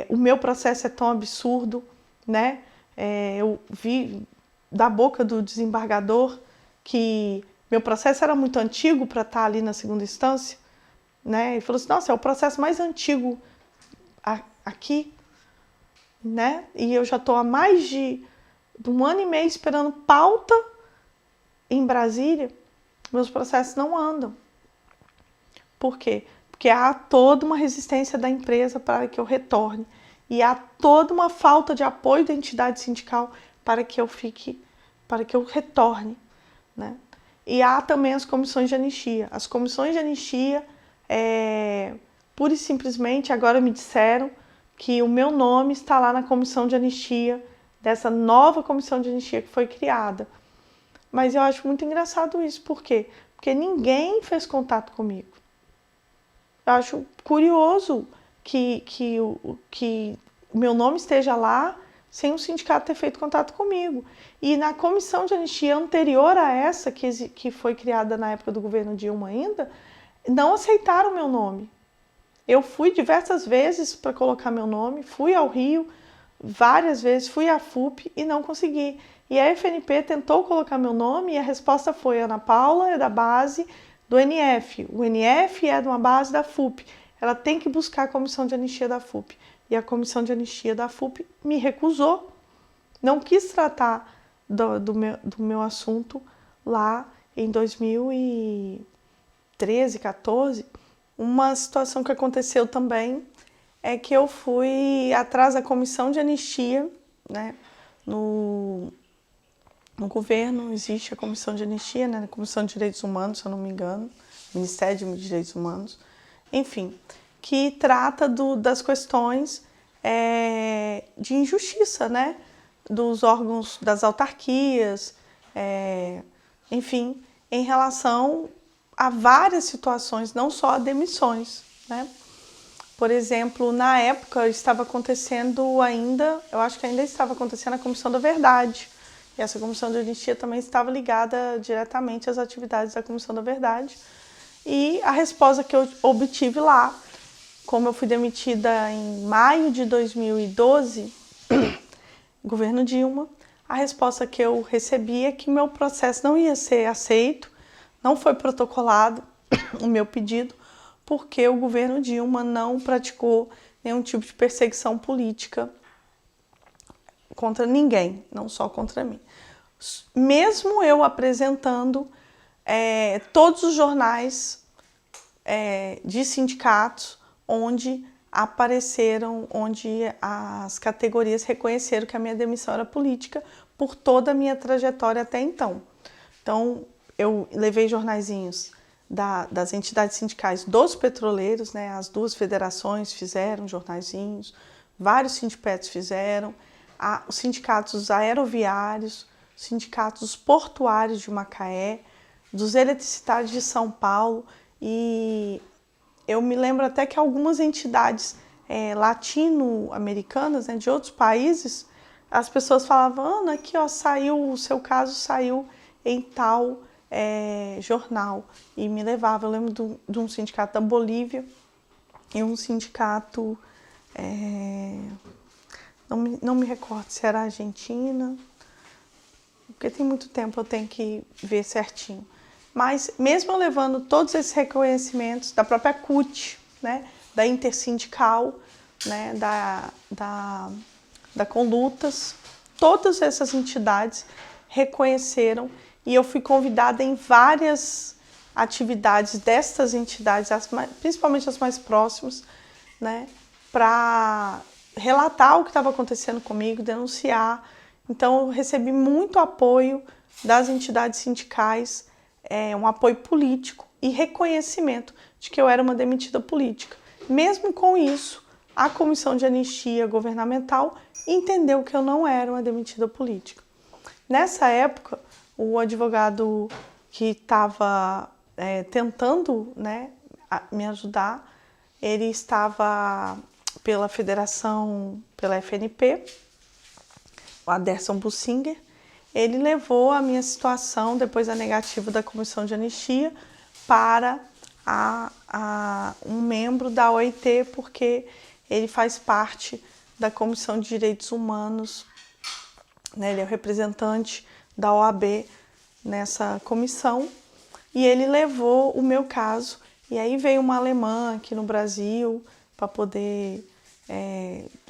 o meu processo é tão absurdo, né? Eu vi da boca do desembargador que meu processo era muito antigo para estar ali na segunda instância, né? Ele falou assim, nossa, é o processo mais antigo aqui, né? E eu já estou há mais de 1 ano e meio esperando pauta em Brasília. Meus processos não andam. Por quê? Porque há toda uma resistência da empresa para que eu retorne. E há toda uma falta de apoio da entidade sindical para que eu retorne, né? E há também as comissões de anistia. As comissões de anistia, pura e simplesmente, agora me disseram que o meu nome está lá na comissão de anistia, dessa nova comissão de anistia que foi criada. Mas eu acho muito engraçado isso. Por quê? Porque ninguém fez contato comigo. Eu acho curioso que o meu nome esteja lá sem o sindicato ter feito contato comigo. E na comissão de anistia anterior a essa, que foi criada na época do governo Dilma ainda, não aceitaram meu nome. Eu fui diversas vezes para colocar meu nome, fui ao Rio várias vezes, fui à FUP e não consegui. E a FNP tentou colocar meu nome e a resposta foi: Ana Paula é da base do NF, o NF é de uma base da FUP, ela tem que buscar a comissão de anistia da FUP. E a comissão de anistia da FUP me recusou, não quis tratar do meu assunto lá em 2013, 14. Uma situação que aconteceu também é que eu fui atrás da comissão de anistia, né? No governo existe a comissão de anistia, né? A Comissão de Direitos Humanos, se eu não me engano, Ministério de Direitos Humanos, enfim, que trata das questões de injustiça, né? Dos órgãos, das autarquias, enfim, em relação a várias situações, não só a demissões, né? Por exemplo, na época estava acontecendo ainda, eu acho que ainda estava acontecendo a Comissão da Verdade. E essa Comissão de Anistia também estava ligada diretamente às atividades da Comissão da Verdade. E a resposta que eu obtive lá, como eu fui demitida em maio de 2012, governo Dilma, a resposta que eu recebi é que meu processo não ia ser aceito, não foi protocolado o meu pedido, porque o governo Dilma não praticou nenhum tipo de perseguição política contra ninguém, não só contra mim. Mesmo eu apresentando todos os jornais de sindicatos onde apareceram, onde as categorias reconheceram que a minha demissão era política por toda a minha trajetória até então. Então, eu levei jornaizinhos das entidades sindicais dos petroleiros, né? As duas federações fizeram jornaizinhos, vários sindicatos fizeram, os sindicatos aeroviários, sindicatos portuários de Macaé, dos eletricitários de São Paulo, e eu me lembro até que algumas entidades latino-americanas, né, de outros países, as pessoas falavam: Ana, aqui ó, o seu caso saiu em tal jornal, e me levava. Eu lembro de um sindicato da Bolívia e um sindicato não me recordo se era Argentina, porque tem muito tempo, eu tenho que ver certinho. Mas mesmo eu levando todos esses reconhecimentos da própria CUT, né, da Intersindical, né, da Conlutas, todas essas entidades reconheceram e eu fui convidada em várias atividades destas entidades, principalmente as mais próximas, né, para relatar o que estava acontecendo comigo, denunciar. Então, eu recebi muito apoio das entidades sindicais, um apoio político e reconhecimento de que eu era uma demitida política. Mesmo com isso, a Comissão de Anistia Governamental entendeu que eu não era uma demitida política. Nessa época, o advogado que estava tentando, né, me ajudar, ele estava pela federação, pela FNP, o Aderson Bussinger. Ele levou a minha situação, depois da negativa da Comissão de Anistia, para um membro da OIT, porque ele faz parte da Comissão de Direitos Humanos, né? Ele é o representante da OAB nessa comissão, e ele levou o meu caso. E aí veio uma alemã aqui no Brasil para poder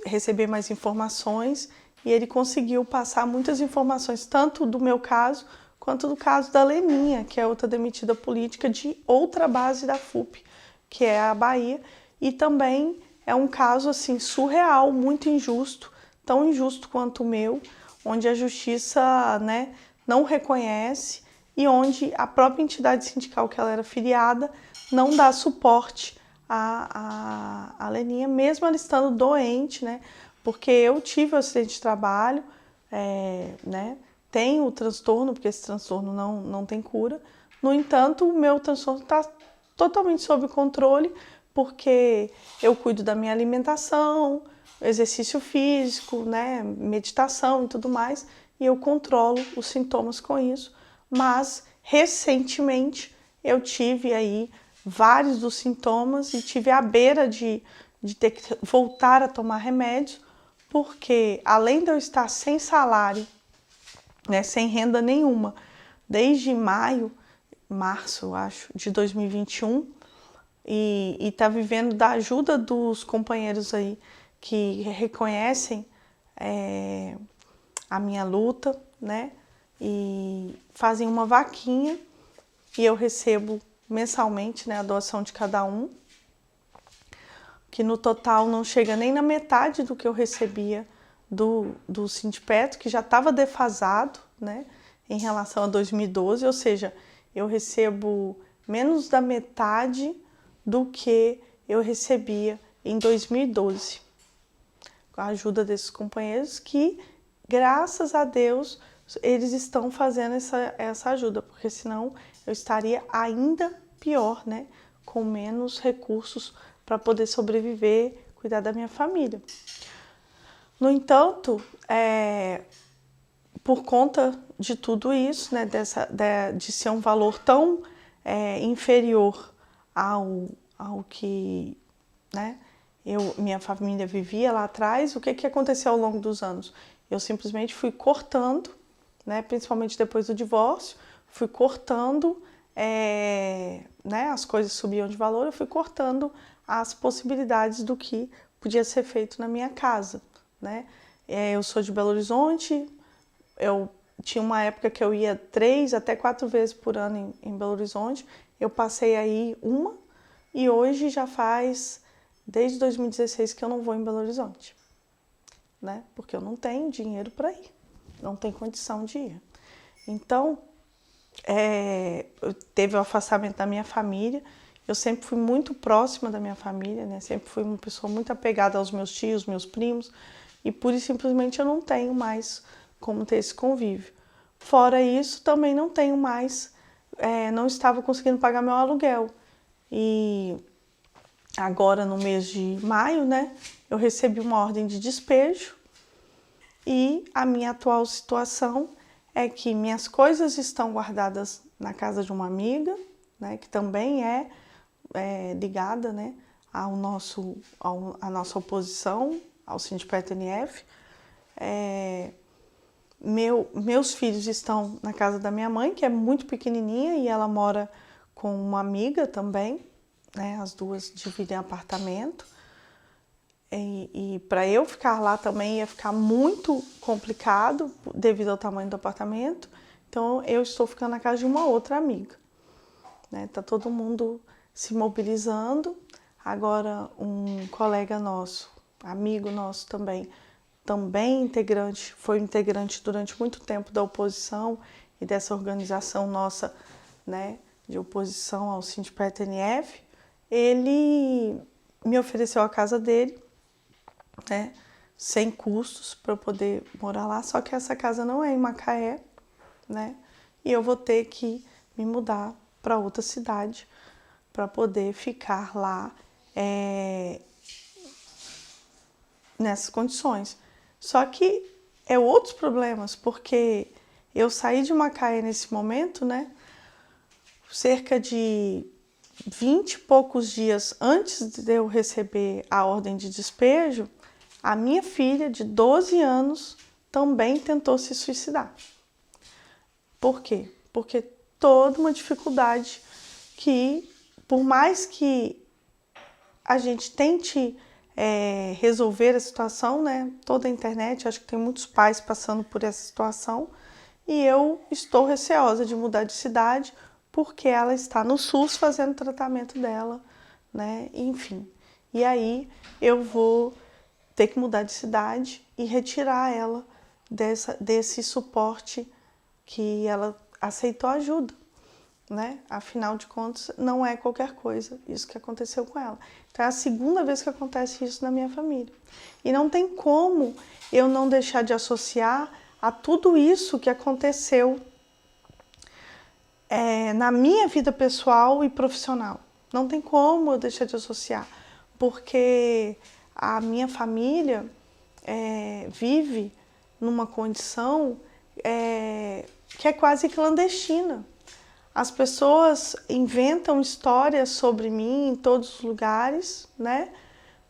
receber mais informações, e ele conseguiu passar muitas informações, tanto do meu caso, quanto do caso da Leninha, que é outra demitida política de outra base da FUP, que é a Bahia, e também é um caso assim surreal, muito injusto, tão injusto quanto o meu, onde a justiça, né, não reconhece e onde a própria entidade sindical que ela era filiada não dá suporte à Leninha, mesmo ela estando doente, né? Porque eu tive um acidente de trabalho, né? Tenho o transtorno, porque esse transtorno não tem cura. No entanto, o meu transtorno está totalmente sob controle, porque eu cuido da minha alimentação, exercício físico, né? Meditação e tudo mais, e eu controlo os sintomas com isso. Mas, recentemente, eu tive aí vários dos sintomas e tive à beira de ter que voltar a tomar remédios, porque além de eu estar sem salário, né, sem renda nenhuma, desde março, eu acho, de 2021, e tá vivendo da ajuda dos companheiros aí que reconhecem a minha luta, né, e fazem uma vaquinha e eu recebo mensalmente, né, a doação de cada um, que no total não chega nem na metade do que eu recebia do Sindipetro, que já estava defasado, né, em relação a 2012, ou seja, eu recebo menos da metade do que eu recebia em 2012, com a ajuda desses companheiros que, graças a Deus, eles estão fazendo essa ajuda, porque senão eu estaria ainda pior, né, com menos recursos para poder sobreviver, cuidar da minha família. No entanto, por conta de tudo isso, né, de ser um valor tão inferior ao que, né, minha família vivia lá atrás, o que aconteceu ao longo dos anos? Eu simplesmente fui cortando, né, principalmente depois do divórcio, fui cortando, né, as coisas subiam de valor, eu fui cortando as possibilidades do que podia ser feito na minha casa, né? Eu sou de Belo Horizonte, eu tinha uma época que eu ia 3 até 4 vezes por ano em Belo Horizonte, eu passei aí uma, e hoje já faz desde 2016 que eu não vou em Belo Horizonte, né? Porque eu não tenho dinheiro para ir, não tenho condição de ir. Então, teve o afastamento da minha família. Eu sempre fui muito próxima da minha família, né? Sempre fui uma pessoa muito apegada aos meus tios, meus primos, e pura e simplesmente eu não tenho mais como ter esse convívio. Fora isso, também não tenho mais, não estava conseguindo pagar meu aluguel. E agora, no mês de maio, né, eu recebi uma ordem de despejo, e a minha atual situação é que minhas coisas estão guardadas na casa de uma amiga, né, que também é ligada, né, à nossa oposição, ao Sindipetro NF, Meus filhos estão na casa da minha mãe, que é muito pequenininha, e ela mora com uma amiga também, né? As duas dividem apartamento. E para eu ficar lá também ia ficar muito complicado devido ao tamanho do apartamento. Então eu estou ficando na casa de uma outra amiga, né? Tá todo mundo se mobilizando. Agora um colega nosso, amigo nosso também integrante, foi integrante durante muito tempo da oposição e dessa organização nossa, né, de oposição ao Sindipet-NF, ele me ofereceu a casa dele, né, sem custos para eu poder morar lá, só que essa casa não é em Macaé, né, e eu vou ter que me mudar para outra cidade para poder ficar lá nessas condições. Só que é outros problemas, porque eu saí de Macaé nesse momento, né? Cerca de 20 e poucos dias antes de eu receber a ordem de despejo, a minha filha de 12 anos também tentou se suicidar. Por quê? Porque toda uma dificuldade que, por mais que a gente tente resolver a situação, né? Toda a internet, acho que tem muitos pais passando por essa situação, e eu estou receosa de mudar de cidade porque ela está no SUS fazendo o tratamento dela, né? Enfim, e aí eu vou ter que mudar de cidade e retirar ela desse suporte que ela aceitou ajuda, né? Afinal de contas, não é qualquer coisa isso que aconteceu com ela. Então é a segunda vez que acontece isso na minha família. E não tem como eu não deixar de associar a tudo isso que aconteceu na minha vida pessoal e profissional. Não tem como eu deixar de associar, porque a minha família vive numa condição que é quase clandestina. As pessoas inventam histórias sobre mim em todos os lugares, né?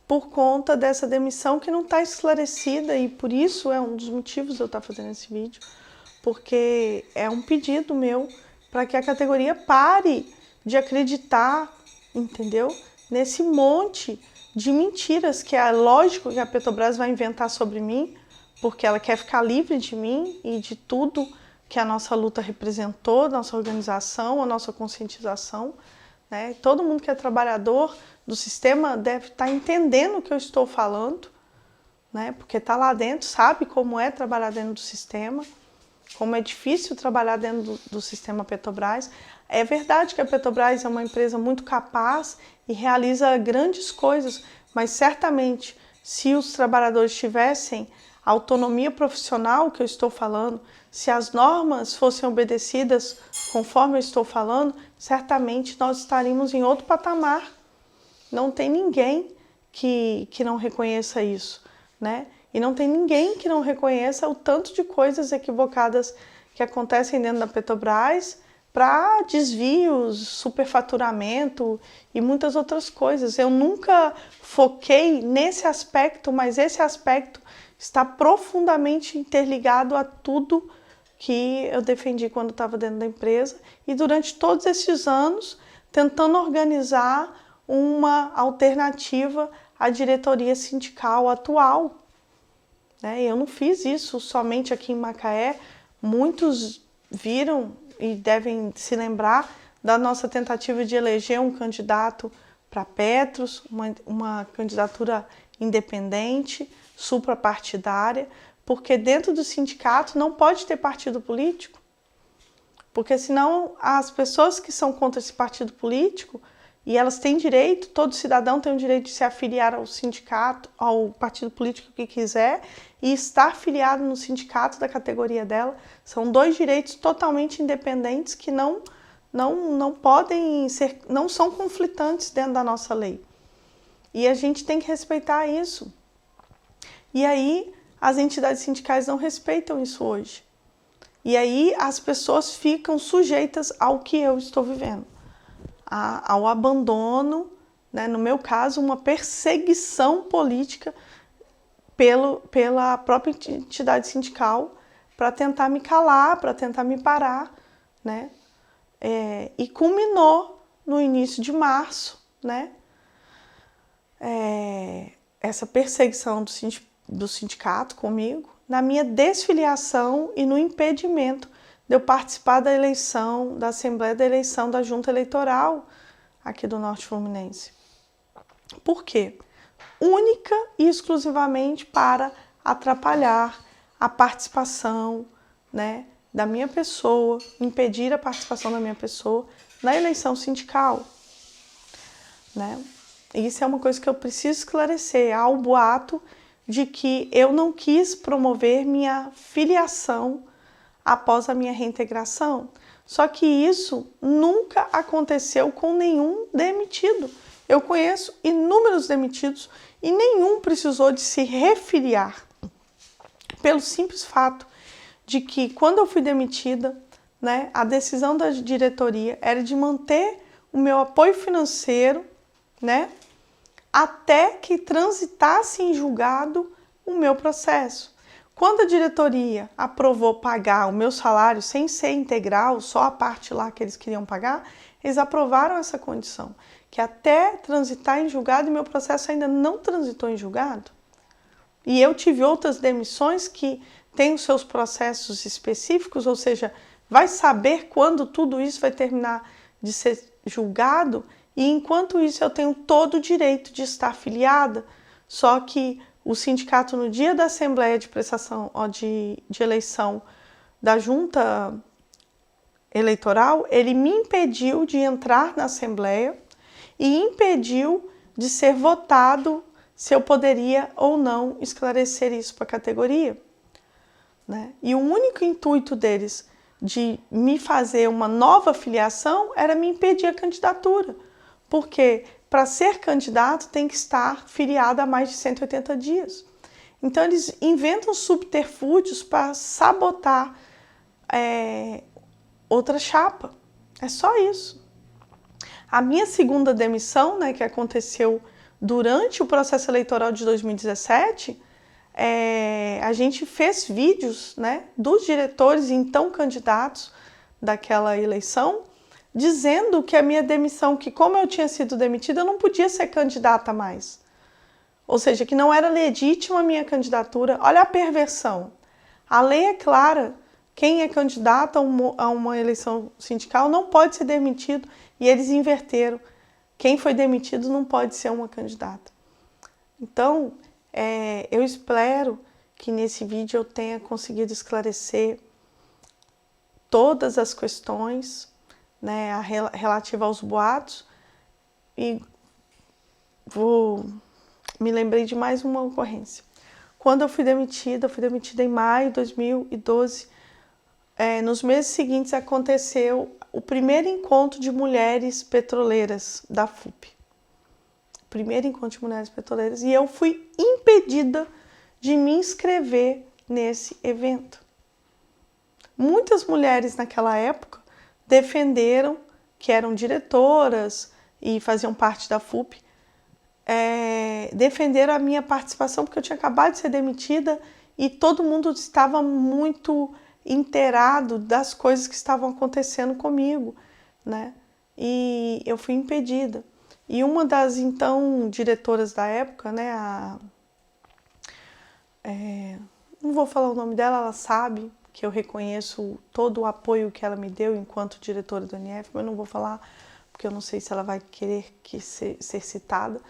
Por conta dessa demissão que não está esclarecida, e por isso é um dos motivos de eu estar fazendo esse vídeo, porque é um pedido meu para que a categoria pare de acreditar, entendeu? Nesse monte de mentiras que é lógico que a Petrobras vai inventar sobre mim, porque ela quer ficar livre de mim e de tudo que a nossa luta representou, nossa organização, a nossa conscientização, né? Todo mundo que é trabalhador do sistema deve estar entendendo o que eu estou falando, né? Porque está lá dentro, sabe como é trabalhar dentro do sistema, como é difícil trabalhar dentro do sistema Petrobras. É verdade que a Petrobras é uma empresa muito capaz e realiza grandes coisas, mas certamente se os trabalhadores tivessem a autonomia profissional que eu estou falando, se as normas fossem obedecidas conforme eu estou falando, certamente nós estaríamos em outro patamar. Não tem ninguém que não reconheça isso, né? E não tem ninguém que não reconheça o tanto de coisas equivocadas que acontecem dentro da Petrobras para desvios, superfaturamento e muitas outras coisas. Eu nunca foquei nesse aspecto, mas esse aspecto está profundamente interligado a tudo que eu defendi quando estava dentro da empresa e durante todos esses anos tentando organizar uma alternativa à diretoria sindical atual. Eu não fiz isso somente aqui em Macaé, muitos viram e devem se lembrar da nossa tentativa de eleger um candidato para Petros, uma candidatura independente, suprapartidária, porque dentro do sindicato não pode ter partido político, porque senão as pessoas que são contra esse partido político, e elas têm direito, todo cidadão tem o direito de se afiliar ao sindicato, ao partido político que quiser, e estar afiliado no sindicato da categoria dela, são dois direitos totalmente independentes que não podem ser, não são conflitantes dentro da nossa lei. E a gente tem que respeitar isso. E aí as entidades sindicais não respeitam isso hoje. E aí as pessoas ficam sujeitas ao que eu estou vivendo, ao abandono, né? No meu caso, uma perseguição política pela própria entidade sindical para tentar me calar, para tentar me parar, né? E culminou no início de março, né? Essa perseguição do sindicato comigo, na minha desfiliação e no impedimento de eu participar da eleição, da Assembleia da eleição da Junta Eleitoral aqui do Norte Fluminense. Por quê? Única e exclusivamente para atrapalhar a participação, né, da minha pessoa, impedir a participação da minha pessoa na eleição sindical, né? Isso é uma coisa que eu preciso esclarecer. Há o boato de que eu não quis promover minha filiação após a minha reintegração. Só que isso nunca aconteceu com nenhum demitido. Eu conheço inúmeros demitidos e nenhum precisou de se refiliar, pelo simples fato de que quando eu fui demitida, né, a decisão da diretoria era de manter o meu apoio financeiro, né, até que transitasse em julgado o meu processo. Quando a diretoria aprovou pagar o meu salário sem ser integral, só a parte lá que eles queriam pagar, eles aprovaram essa condição, que até transitar em julgado, e meu processo ainda não transitou em julgado. E eu tive outras demissões que têm os seus processos específicos, ou seja, vai saber quando tudo isso vai terminar de ser julgado, e enquanto isso eu tenho todo o direito de estar filiada, só que o sindicato no dia da Assembleia de Prestação de eleição da Junta Eleitoral, ele me impediu de entrar na Assembleia e impediu de ser votado se eu poderia ou não esclarecer isso para a categoria, né? E o único intuito deles de me fazer uma nova filiação era me impedir a candidatura, porque para ser candidato tem que estar filiado há mais de 180 dias. Então eles inventam subterfúgios para sabotar outra chapa. É só isso. A minha segunda demissão, né, que aconteceu durante o processo eleitoral de 2017, a gente fez vídeos, né, dos diretores e então candidatos daquela eleição, dizendo que a minha demissão, que como eu tinha sido demitida, eu não podia ser candidata mais. Ou seja, que não era legítima a minha candidatura. Olha a perversão. A lei é clara. Quem é candidato a uma eleição sindical não pode ser demitido. E eles inverteram. Quem foi demitido não pode ser uma candidata. Então, eu espero que nesse vídeo eu tenha conseguido esclarecer todas as questões, né, relativa aos boatos, e me lembrei de mais uma ocorrência. Quando eu fui demitida em maio de 2012, nos meses seguintes aconteceu o primeiro encontro de mulheres petroleiras da FUP. Primeiro encontro de mulheres petroleiras, e eu fui impedida de me inscrever nesse evento. Muitas mulheres naquela época defenderam, que eram diretoras e faziam parte da FUP, defenderam a minha participação, porque eu tinha acabado de ser demitida e todo mundo estava muito inteirado das coisas que estavam acontecendo comigo, né? E eu fui impedida. E uma das então diretoras da época, né, não vou falar o nome dela, ela sabe que eu reconheço todo o apoio que ela me deu enquanto diretora do NF, mas não vou falar porque eu não sei se ela vai querer ser citada,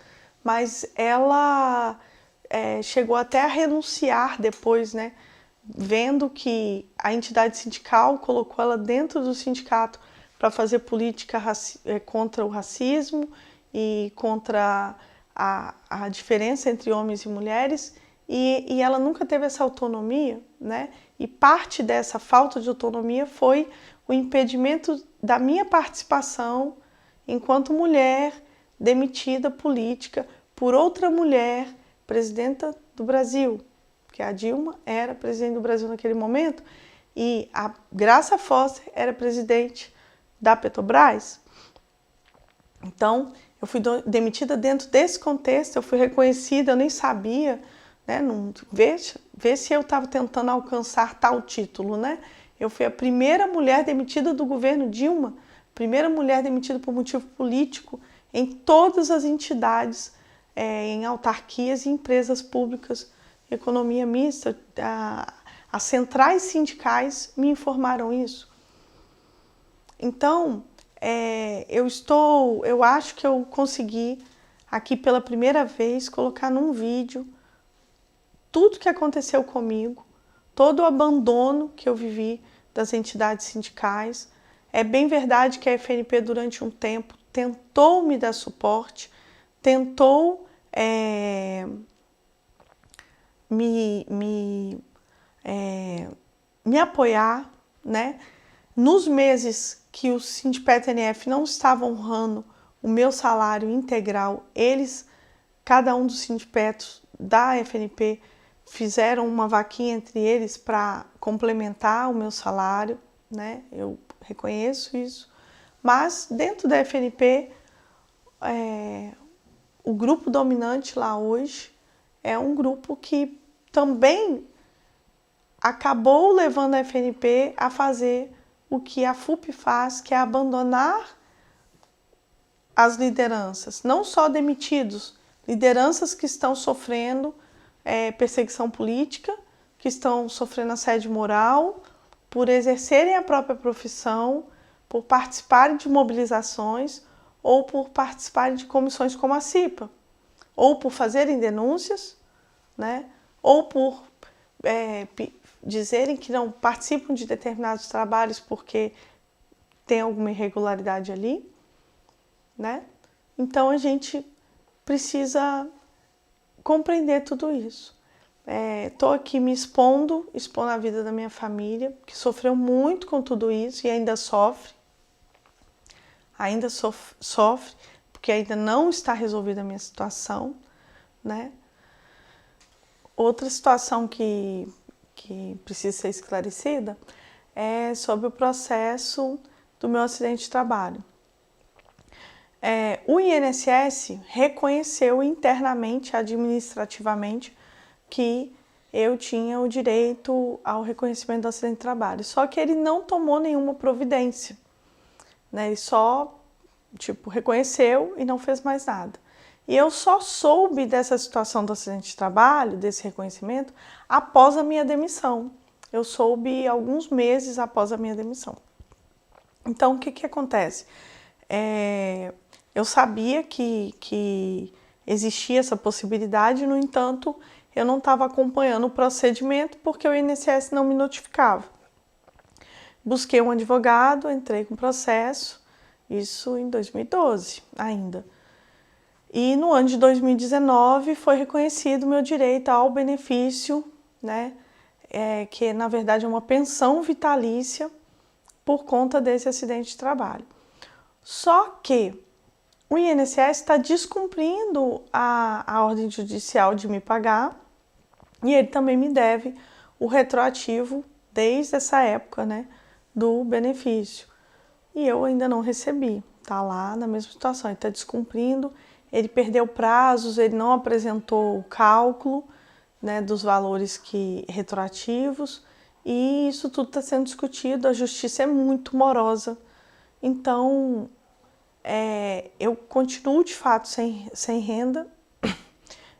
mas ela chegou até a renunciar depois, né, vendo que a entidade sindical colocou ela dentro do sindicato para fazer política contra o racismo e contra a diferença entre homens e mulheres, e ela nunca teve essa autonomia, né? E parte dessa falta de autonomia foi o impedimento da minha participação enquanto mulher demitida política por outra mulher presidenta do Brasil, porque a Dilma era presidente do Brasil naquele momento e a Graça Foster era presidente da Petrobras. Então, eu fui demitida dentro desse contexto, eu fui reconhecida, eu nem sabia, né? Não, vê se eu estava tentando alcançar tal título, né? Eu fui a primeira mulher demitida do governo Dilma, primeira mulher demitida por motivo político em todas as entidades, em autarquias e empresas públicas, economia mista. As centrais sindicais me informaram isso. Então, eu acho que eu consegui aqui pela primeira vez colocar num vídeo tudo que aconteceu comigo, todo o abandono que eu vivi das entidades sindicais. É bem verdade que a FNP durante um tempo tentou me dar suporte, tentou me apoiar, né? Nos meses que o Sindipetro-NF não estava honrando o meu salário integral, cada um dos sindipetros da FNP, fizeram uma vaquinha entre eles para complementar o meu salário, né? Eu reconheço isso. Mas dentro da FNP, o grupo dominante lá hoje é um grupo que também acabou levando a FNP a fazer o que a FUP faz, que é abandonar as lideranças, não só demitidos, lideranças que estão sofrendo perseguição política, que estão sofrendo assédio moral, por exercerem a própria profissão, por participarem de mobilizações ou por participarem de comissões como a CIPA, ou por fazerem denúncias, né? Ou por dizerem que não participam de determinados trabalhos porque tem alguma irregularidade ali, né? Então a gente precisa compreender tudo isso. Estou aqui me expondo a vida da minha família, que sofreu muito com tudo isso e ainda sofre, porque ainda não está resolvida a minha situação, né? Outra situação que precisa ser esclarecida é sobre o processo do meu acidente de trabalho. O INSS reconheceu internamente, administrativamente, que eu tinha o direito ao reconhecimento do acidente de trabalho. Só que ele não tomou nenhuma providência, né? Ele só, reconheceu e não fez mais nada. E eu só soube dessa situação do acidente de trabalho, desse reconhecimento, após a minha demissão. Eu soube alguns meses após a minha demissão. Então, o que acontece? Eu sabia que existia essa possibilidade, no entanto, eu não estava acompanhando o procedimento porque o INSS não me notificava. Busquei um advogado, entrei com processo, isso em 2012 ainda. E no ano de 2019 foi reconhecido o meu direito ao benefício, né, que na verdade é uma pensão vitalícia por conta desse acidente de trabalho. Só que o INSS está descumprindo a ordem judicial de me pagar e ele também me deve o retroativo desde essa época, né, do benefício. E eu ainda não recebi, tá lá na mesma situação, ele está descumprindo. Ele perdeu prazos, ele não apresentou o cálculo, né, dos valores retroativos, e isso tudo está sendo discutido, a justiça é muito morosa. Então, eu continuo de fato sem renda,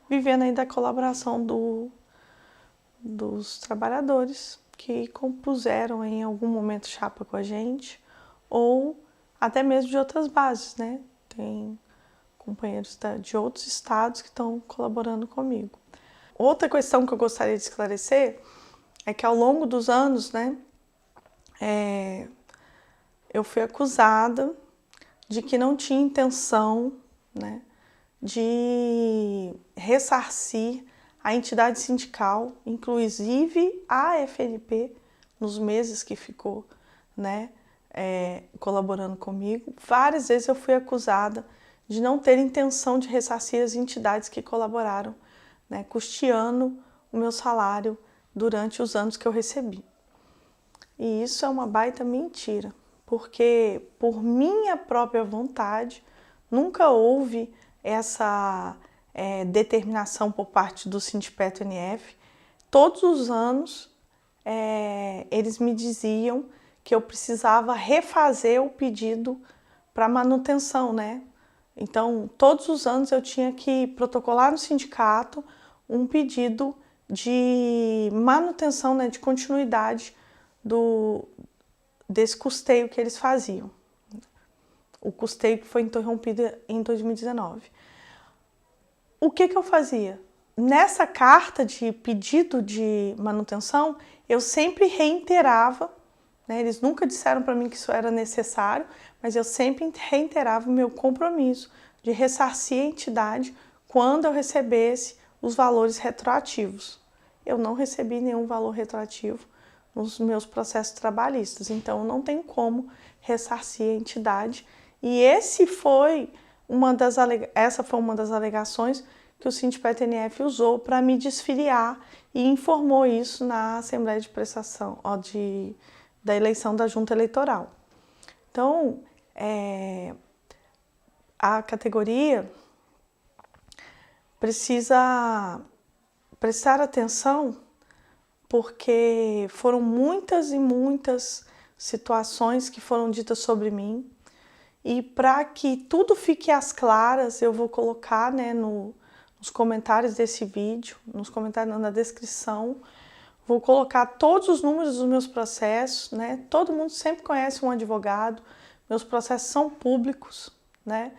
vivendo aí da colaboração dos trabalhadores que compuseram em algum momento chapa com a gente, ou até mesmo de outras bases, né? Tem companheiros de outros estados que estão colaborando comigo. Outra questão que eu gostaria de esclarecer é que ao longo dos anos, né, eu fui acusada de que não tinha intenção, né, de ressarcir a entidade sindical, inclusive a FNP, nos meses que ficou, né, colaborando comigo. Várias vezes eu fui acusada de não ter intenção de ressarcir as entidades que colaboraram, né, custeando o meu salário durante os anos que eu recebi. E isso é uma baita mentira, porque por minha própria vontade nunca houve determinação por parte do Sindipetro-NF. Todos os anos eles me diziam que eu precisava refazer o pedido para manutenção, né? Então, todos os anos eu tinha que protocolar no sindicato um pedido de manutenção, né, de continuidade desse custeio que eles faziam. O custeio que foi interrompido em 2019. O que eu fazia? Nessa carta de pedido de manutenção, eu sempre reiterava, né, eles nunca disseram para mim que isso era necessário, mas eu sempre reiterava o meu compromisso de ressarcir a entidade quando eu recebesse os valores retroativos. Eu não recebi nenhum valor retroativo nos meus processos trabalhistas, então não tem como ressarcir a entidade. E essa foi uma das alegações que o Sindipetro-NF usou para me desfiliar e informou isso na Assembleia de Prestação da eleição da Junta Eleitoral. Então, a categoria precisa prestar atenção porque foram muitas e muitas situações que foram ditas sobre mim. E para que tudo fique às claras, eu vou colocar, né, nos comentários desse vídeo, nos comentários na descrição, vou colocar todos os números dos meus processos, né? Todo mundo sempre conhece um advogado, meus processos são públicos, né?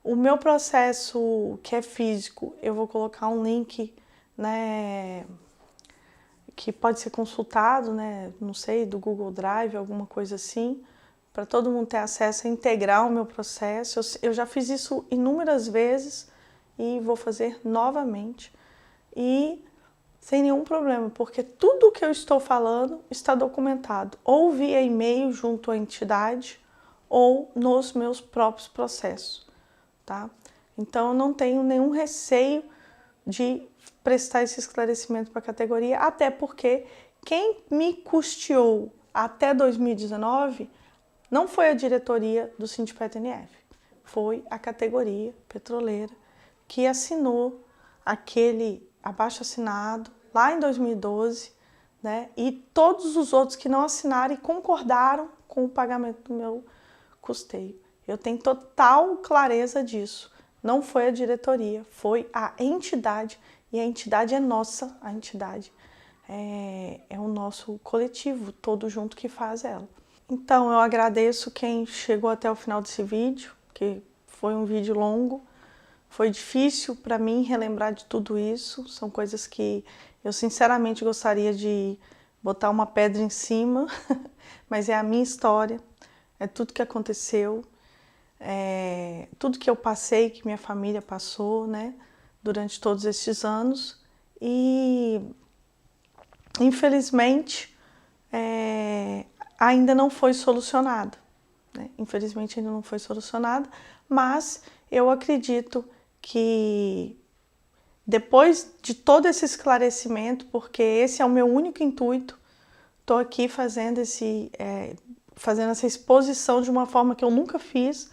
O meu processo que é físico, eu vou colocar um link, né, que pode ser consultado, né, não sei, do Google Drive, alguma coisa assim, para todo mundo ter acesso a integrar o meu processo. Eu já fiz isso inúmeras vezes e vou fazer novamente. E sem nenhum problema, porque tudo o que eu estou falando está documentado, ou via e-mail junto à entidade, ou nos meus próprios processos, tá? Então, eu não tenho nenhum receio de prestar esse esclarecimento para a categoria, até porque quem me custeou até 2019 não foi a diretoria do Sindipetro-NF, foi a categoria petroleira que assinou aquele abaixo-assinado lá em 2012, né? E todos os outros que não assinaram e concordaram com o pagamento do meu custeio. Eu tenho total clareza disso. Não foi a diretoria, foi a entidade, e a entidade é nossa, a entidade é o nosso coletivo, todo junto que faz ela. Então, eu agradeço quem chegou até o final desse vídeo, que foi um vídeo longo. Foi difícil para mim relembrar de tudo isso, são coisas que eu sinceramente gostaria de botar uma pedra em cima, mas é a minha história, é tudo que aconteceu, tudo que eu passei, que minha família passou, né, durante todos esses anos. E, infelizmente, ainda não foi solucionado, né? Infelizmente ainda não foi solucionado, mas eu acredito que depois de todo esse esclarecimento, porque esse é o meu único intuito, estou aqui fazendo essa exposição de uma forma que eu nunca fiz.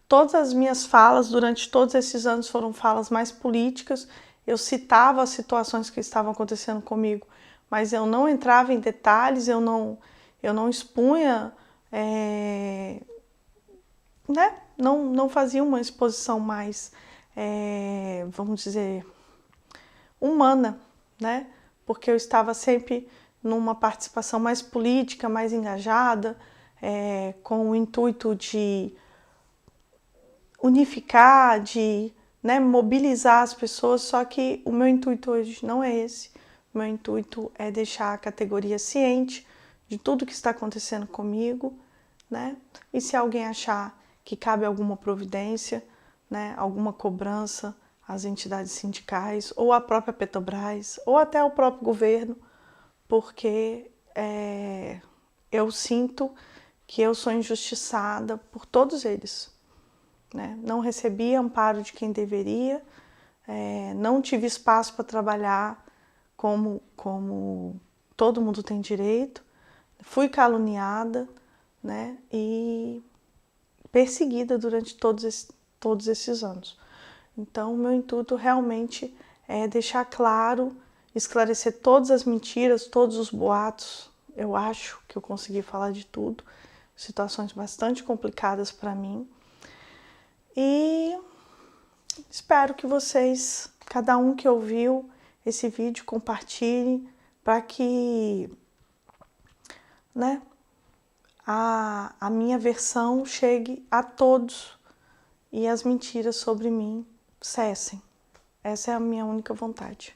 Todas as minhas falas durante todos esses anos foram falas mais políticas. Eu citava as situações que estavam acontecendo comigo, mas eu não entrava em detalhes, eu não expunha, né? Não fazia uma exposição mais, vamos dizer, humana, né? Porque eu estava sempre numa participação mais política, mais engajada, com o intuito de unificar, de, né, mobilizar as pessoas, só que o meu intuito hoje não é esse. O meu intuito é deixar a categoria ciente de tudo que está acontecendo comigo, né? E se alguém achar que cabe alguma providência, né, alguma cobrança às entidades sindicais, ou à própria Petrobras, ou até ao próprio governo, porque eu sinto que eu sou injustiçada por todos eles, né? Não recebi amparo de quem deveria, não tive espaço para trabalhar como todo mundo tem direito, fui caluniada, né? E perseguida durante todos esses anos. Então, o meu intuito realmente é deixar claro, esclarecer todas as mentiras, todos os boatos. Eu acho que eu consegui falar de tudo, situações bastante complicadas para mim. E espero que vocês, cada um que ouviu esse vídeo, compartilhe para que, né, a minha versão chegue a todos e as mentiras sobre mim cessem. Essa é a minha única vontade.